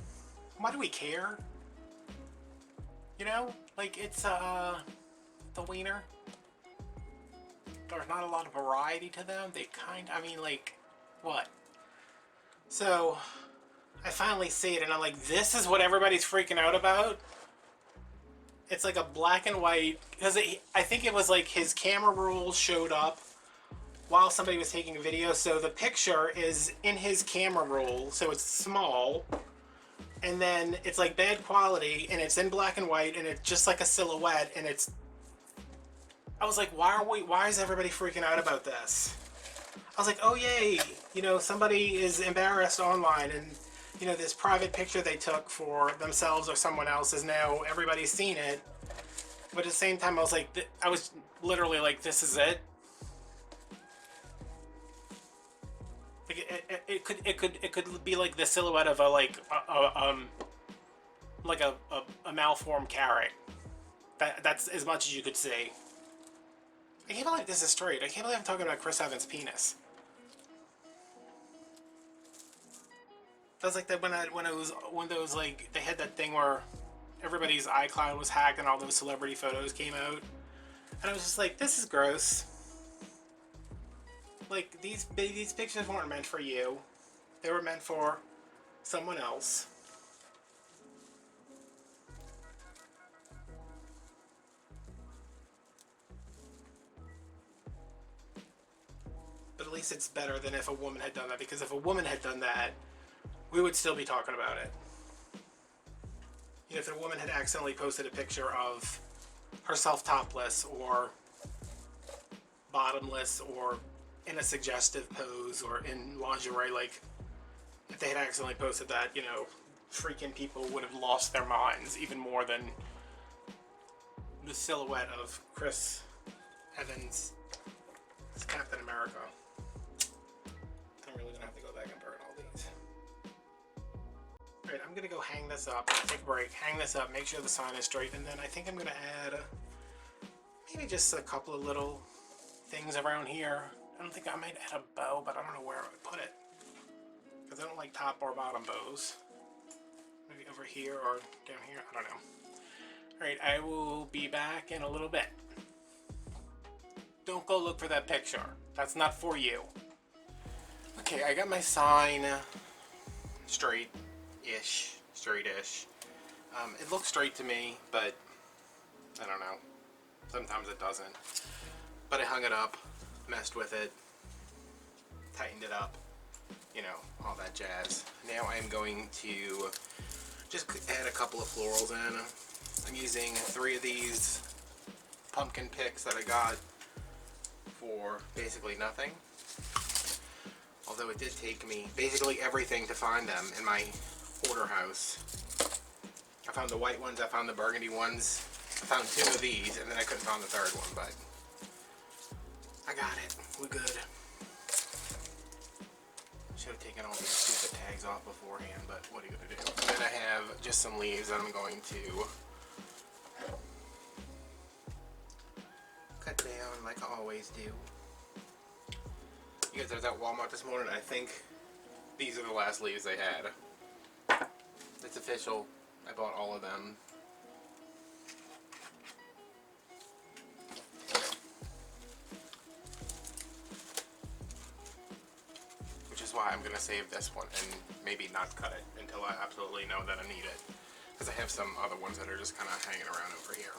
why do we care? You know, like it's the wiener. There's not a lot of variety to them. They I mean, like, what? So I finally see it and I'm like, this is what everybody's freaking out about? It's like a black and white, because I think it was like his camera roll showed up while somebody was taking a video, so the picture is in his camera roll, so it's small, and then it's like bad quality, and it's in black and white, and it's just like a silhouette, and it's... I was like, why is everybody freaking out about this? I was like, oh yay, you know, somebody is embarrassed online, and you know, this private picture they took for themselves or someone else is now, everybody's seen it. But at the same time, I was like, I was literally like, this is it. Like it could be like the silhouette of a a malformed carrot. That's as much as you could see. I can't believe this is straight. I can't believe I'm talking about Chris Evans' penis. That's like that when those like they had that thing where everybody's iCloud was hacked and all those celebrity photos came out, and I was just like, this is gross. Like these pictures weren't meant for you; they were meant for someone else. But at least it's better than if a woman had done that, because if a woman had done that, we would still be talking about it. You know, if a woman had accidentally posted a picture of herself topless or bottomless or in a suggestive pose or in lingerie, like if they had accidentally posted that, you know, freaking people would have lost their minds even more than the silhouette of Chris Evans as Captain America. I'm really gonna have to go back and burn all these. Alright, I'm gonna go hang this up, take a break, hang this up, make sure the sign is straight, and then I think I'm gonna add maybe just a couple of little things around here. I don't think I might add a bow, but I don't know where I would put it, because I don't like top or bottom bows. Maybe over here or down here, I don't know. Alright, I will be back in a little bit. Don't go look for that picture. That's not for you. Okay, I got my sign straight-ish. It looks straight to me, but I don't know. Sometimes it doesn't. But I hung it up, messed with it, tightened it up, you know, all that jazz. Now I'm going to just add a couple of florals in. I'm using 3 of these pumpkin picks that I got for basically nothing. Although it did take me basically everything to find them in my hoarder house. I found the white ones, I found the burgundy ones, I found 2 of these, and then I couldn't find the 3rd one, but I got it. We're good. Should have taken all these stupid tags off beforehand, but what are you going to do? And then I have just some leaves that I'm going to cut down like I always do. You guys, I was at Walmart this morning. I think these are the last leaves they had. It's official. I bought all of them. Which is why I'm going to save this one and maybe not cut it until I absolutely know that I need it. Because I have some other ones that are just kind of hanging around over here.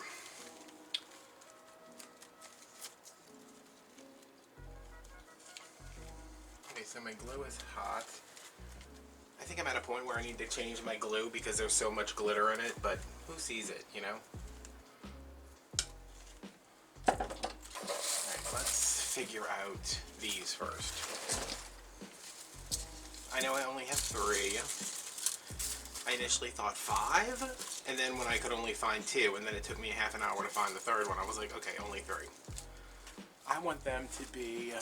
Okay, so my glue is hot. I think I'm at a point where I need to change my glue because there's so much glitter in it, but who sees it, you know? Alright, let's figure out these first. I know I only have 3. I initially thought 5, and then when I could only find 2, and then it took me half an hour to find the 3rd one, I was like, okay, only 3. I want them to be...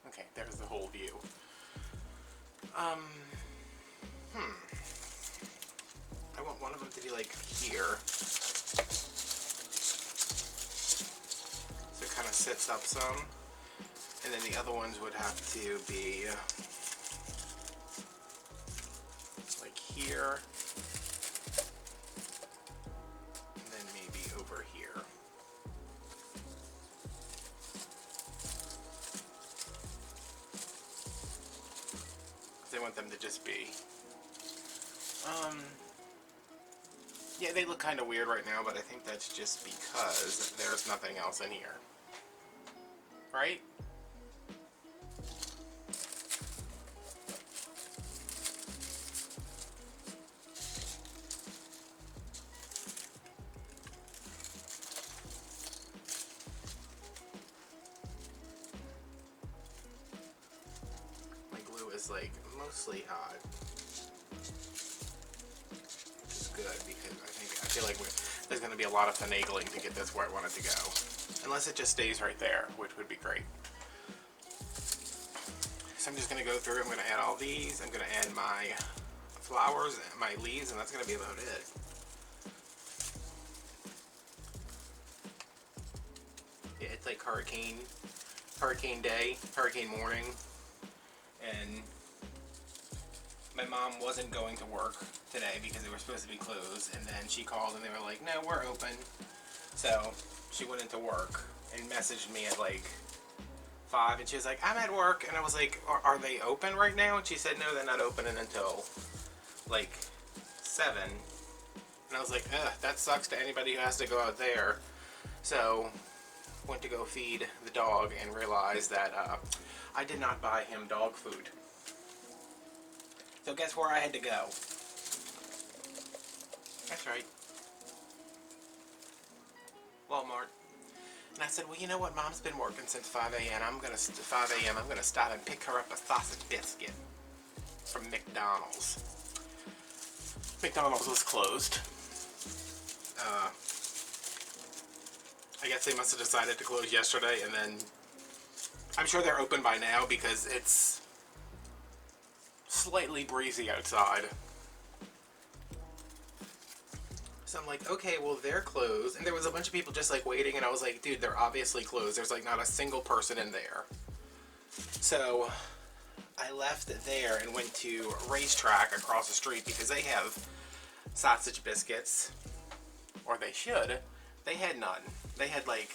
Okay, there's the whole view. I want one of them to be like here. So it kind of sits up some. And then the other ones would have to be like here. And then maybe over here. I want them to just be Yeah, they look kind of weird right now, but I think that's just because there's nothing else in here. Right? My glue is like mostly hot. Which is good because I feel like there's going to be a lot of finagling to get this where I want it to go. Unless it just stays right there, which would be great. So I'm just going to go through, I'm going to add all these, I'm going to add my flowers, my leaves, and that's going to be about it. Yeah, it's like hurricane day, hurricane morning, and my mom wasn't going to work today because they were supposed to be closed, and then she called and they were like, no, we're open. So she went into work and messaged me at like 5, and she was like, I'm at work, and I was like, are they open right now? And she said, no, they're not opening until like 7. And I was like, ugh, that sucks to anybody who has to go out there. So went to go feed the dog and realized that I did not buy him dog food. So guess where I had to go? That's right, Walmart. And I said, well, you know what? Mom's been working since 5 a.m. I'm gonna stop and pick her up a sausage biscuit from McDonald's. McDonald's was closed. I guess they must have decided to close yesterday, and then I'm sure they're open by now because it's slightly breezy outside. So I'm like, okay, well, they're closed. And there was a bunch of people just like waiting, and I was like, dude, they're obviously closed. There's like not a single person in there. So I left there and went to Racetrack across the street because they have sausage biscuits, or they should. They had none. They had like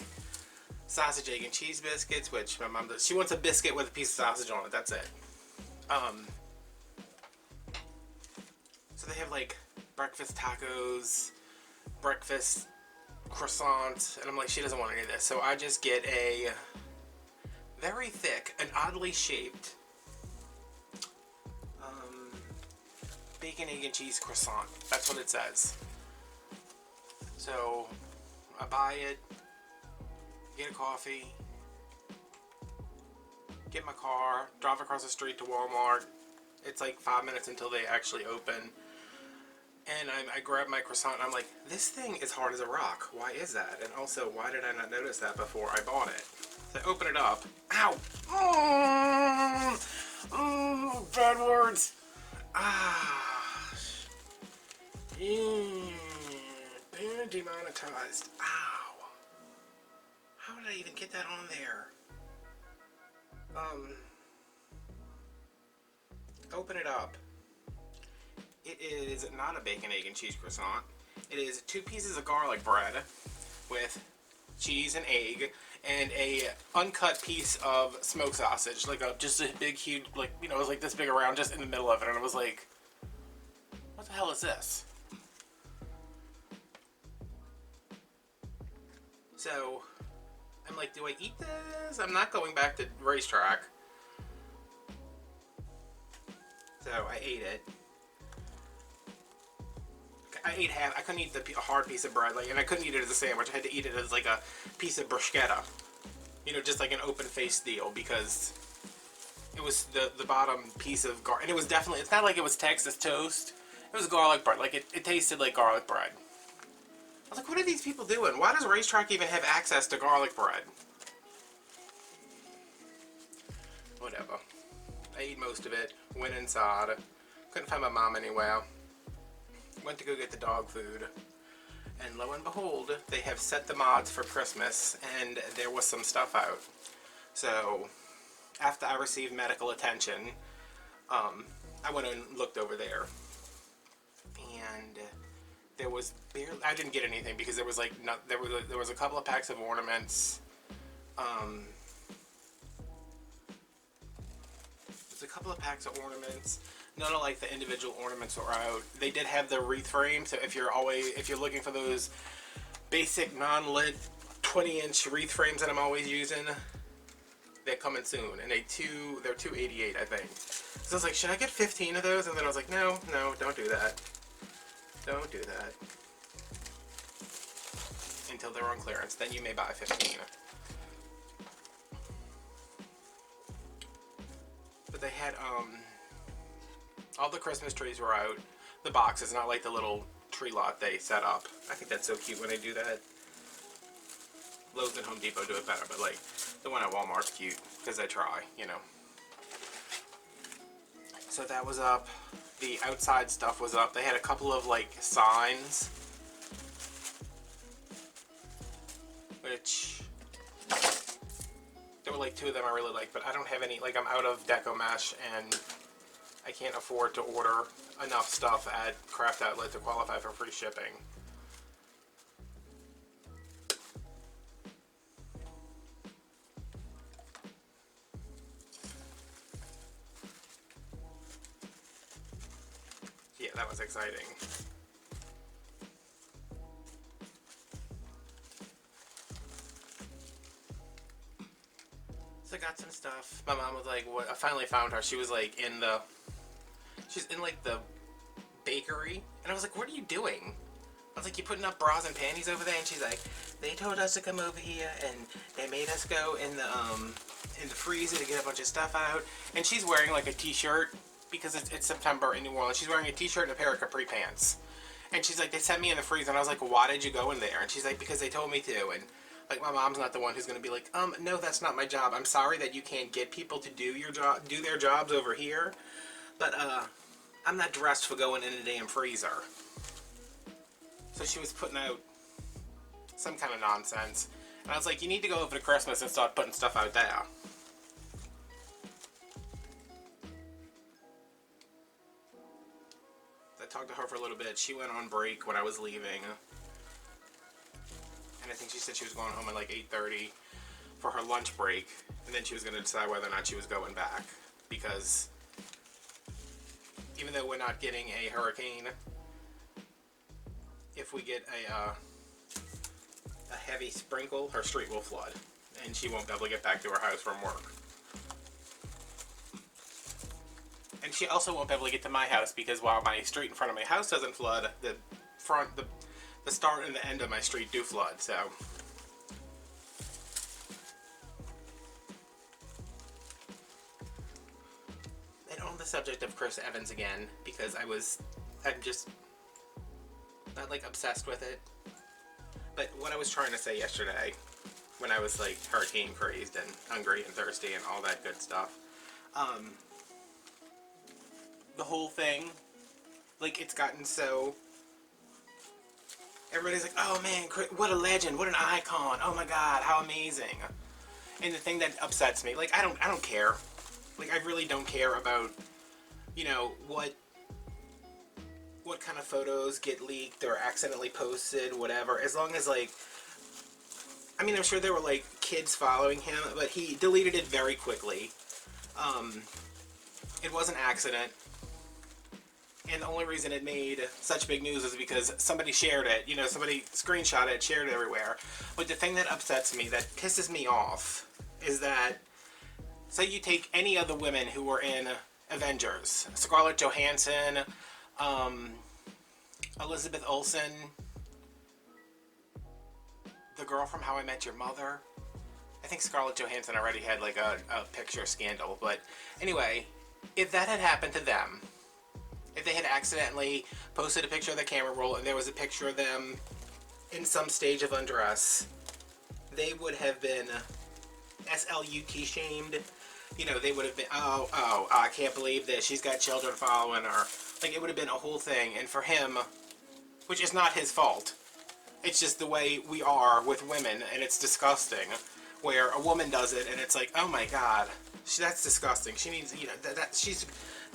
sausage, egg, and cheese biscuits, which my mom does. She wants a biscuit with a piece of sausage on it. That's it. So they have like breakfast tacos, breakfast croissant, and I'm like, she doesn't want any of this. So I just get a very thick and oddly shaped bacon, egg, and cheese croissant. That's what it says. So I buy it, get a coffee, get my car, drive across the street to Walmart. It's like 5 minutes until they actually open. And I grab my croissant and I'm like, this thing is hard as a rock. Why is that? And also, why did I not notice that before I bought it? So I open it up. Ow! Oh, bad words. Demonetized. Ow. How did I even get that on there? Open it up. It is not a bacon, egg, and cheese croissant. It is 2 pieces of garlic bread with cheese and egg and a uncut piece of smoked sausage, like just a big, huge, like, you know, it was like this big around just in the middle of it, and I was like, what the hell is this? So I'm like, do I eat this? I'm not going back to Racetrack. So I ate it. I ate half. I couldn't eat the hard piece of bread, like, and I couldn't eat it as a sandwich. I had to eat it as like a piece of bruschetta, you know, just like an open-faced deal, because it was the bottom piece of garlic, and it was definitely. It's not like it was Texas toast. It was garlic bread. Like it tasted like garlic bread. I was like, what are these people doing? Why does Racetrack even have access to garlic bread? Whatever. I ate most of it. Went inside. Couldn't find my mom anywhere. Went to go get the dog food, and lo and behold, they have set the mods for Christmas, and there was some stuff out. So after I received medical attention, I went and looked over there, and there was barely. I didn't get anything because there was like there was a couple of packs of ornaments. There's a couple of packs of ornaments. none of like the individual ornaments were out. They did have the wreath frame, so if you're looking for those basic non-lit 20-inch wreath frames that I'm always using, they're coming soon, and they're $288, I think. So I was like, should I get 15 of those? And then I was like, no, don't do that. Don't do that. Until they're on clearance, then you may buy 15. But they had, all the Christmas trees were out. The boxes, not like the little tree lot they set up. I think that's so cute when they do that. Lowe's and Home Depot do it better, but like, the one at Walmart's cute, because they try, you know. So that was up. The outside stuff was up. They had a couple of like signs, which there were like 2 of them I really liked, but I don't have any, like I'm out of Deco mesh and I can't afford to order enough stuff at Craft Outlet to qualify for free shipping. Yeah, that was exciting. So I got some stuff. My mom was like, "What?" I finally found her. She was like she's in like the bakery, and I was like, "What are you doing?" I was like, "You putting up bras and panties over there?" And she's like, "They told us to come over here, and they made us go in the freezer to get a bunch of stuff out." And she's wearing like a t-shirt because it's September in New Orleans. She's wearing a t-shirt and a pair of capri pants. And she's like, "They sent me in the freezer," and I was like, "Why did you go in there?" And she's like, "Because they told me to." And like, my mom's not the one who's gonna be like, no, that's not my job. I'm sorry that you can't get people to do their jobs over here, but I'm not dressed for going in a damn freezer. So she was putting out some kind of nonsense, and I was like, you need to go over to Christmas and start putting stuff out there. I talked to her for a little bit. She went on break when I was leaving. And I think she said she was going home at like 8:30 for her lunch break, and then she was going to decide whether or not she was going back, because even though we're not getting a hurricane, if we get a heavy sprinkle, her street will flood, and she won't be able to get back to her house from work. And she also won't be able to get to my house, because while my street in front of my house doesn't flood, the start and the end of my street do flood, so. And on the subject of Chris Evans again, because I'm just not like obsessed with it. But what I was trying to say yesterday, when I was like hurricane crazed and hungry and thirsty and all that good stuff, the whole thing, like, it's gotten so, everybody's like, "Oh man, what a legend, what an icon, oh my god, how amazing." And the thing that upsets me, like, I don't care. Like, I really don't care about, you know, what kind of photos get leaked or accidentally posted, whatever. As long as, like, I mean, I'm sure there were like kids following him, but he deleted it very quickly. It was an accident. And the only reason it made such big news is because somebody shared it, you know, somebody screenshot it, shared it everywhere. But the thing that upsets me, that pisses me off, is that, say you take any of the women who were in Avengers, Scarlett Johansson, Elizabeth Olsen, the girl from How I Met Your Mother. I think Scarlett Johansson already had like a picture scandal, but anyway, if that had happened to them, if they had accidentally posted a picture of the camera roll and there was a picture of them in some stage of undress, they would have been SLUT shamed. You know, they would have been, oh, I can't believe this, she's got children following her. Like, it would have been a whole thing. And for him, which is not his fault, it's just the way we are with women, and it's disgusting, where a woman does it and it's like, oh my god, that's disgusting. She needs, you know,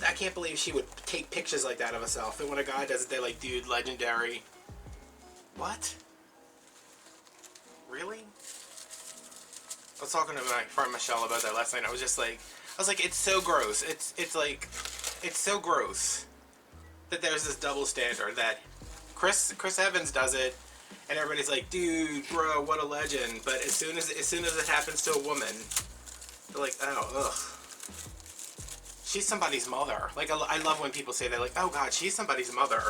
I can't believe she would take pictures like that of herself. And when a guy does it, they're like, dude, legendary. What? Really? I was talking to my friend Michelle about that last night. I was like, it's so gross. It's like, it's so gross that there's this double standard that Chris Evans does it, and everybody's like, dude, bro, what a legend. But as soon as it happens to a woman, they're like, oh, ugh. She's somebody's mother. Like, I love when people say that, like, oh God, she's somebody's mother.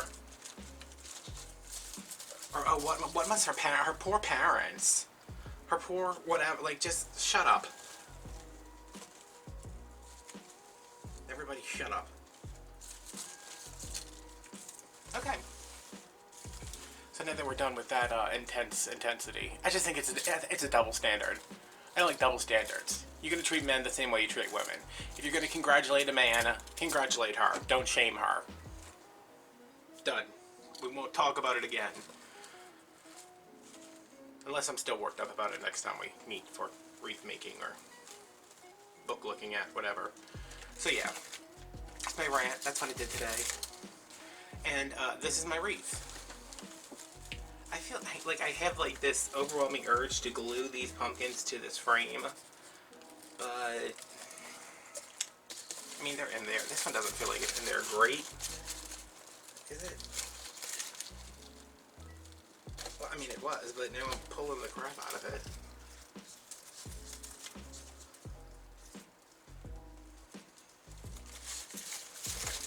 Or, oh, what must her poor parents, her poor whatever, like, just shut up. Everybody shut up. Okay. So now that we're done with that intensity, I just think it's a double standard. I don't like double standards. You're going to treat men the same way you treat women. If you're going to congratulate a man, congratulate her. Don't shame her. Done. We won't talk about it again. Unless I'm still worked up about it next time we meet for wreath making or book looking at, whatever. So yeah, that's my rant. That's what I did today. And this is my wreath. I feel like I have like this overwhelming urge to glue these pumpkins to this frame. But, I mean, they're in there. This one doesn't feel like it's in there great. Is it? Well, I mean, it was, but now I'm pulling the crap out of it.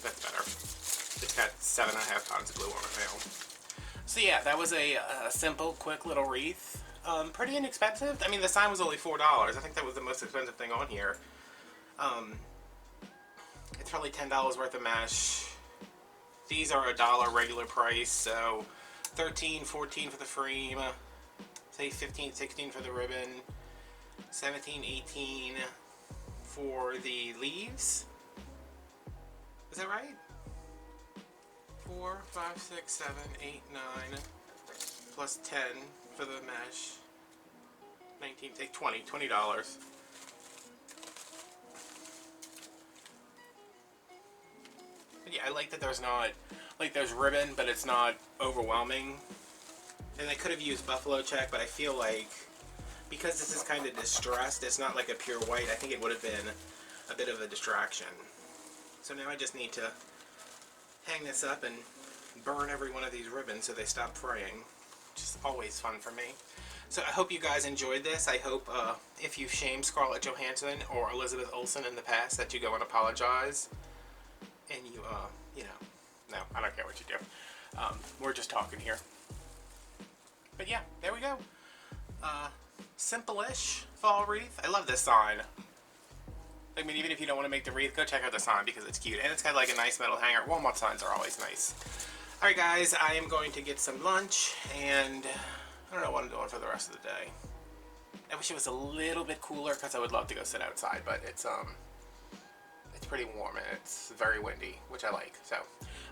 That's better. It's got 7.5 pounds of glue on it now. So yeah, that was a simple, quick little wreath. Pretty inexpensive. I mean, the sign was only $4. I think that was the most expensive thing on here. It's probably $10 worth of mesh. These are $1 regular price, so $13, $14 for the frame, say $15, $16 for the ribbon, $17, $18 for the leaves. Is that right? 4, 5, 6, 7, 8, 9, plus 10 for the mesh. 19, take $20. But yeah, I like that there's not, like there's ribbon, but it's not overwhelming. And I could have used buffalo check, but I feel like because this is kind of distressed, it's not like a pure white, I think it would have been a bit of a distraction. So now I just need to hang this up and burn every one of these ribbons so they stop fraying, which is always fun for me. So I hope you guys enjoyed this. I hope if you've shamed Scarlett Johansson or Elizabeth Olsen in the past that you go and apologize. And you, you know, no, I don't care what you do. We're just talking here. But yeah, there we go. Simple-ish fall wreath. I love this sign. I mean, even if you don't want to make the wreath, go check out the sign because it's cute. And it's got like a nice metal hanger. Walmart signs are always nice. Alright guys, I am going to get some lunch and I don't know what I'm doing for the rest of the day. I wish it was a little bit cooler because I would love to go sit outside, but it's pretty warm and it's very windy, which I like. So,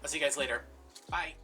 I'll see you guys later. Bye!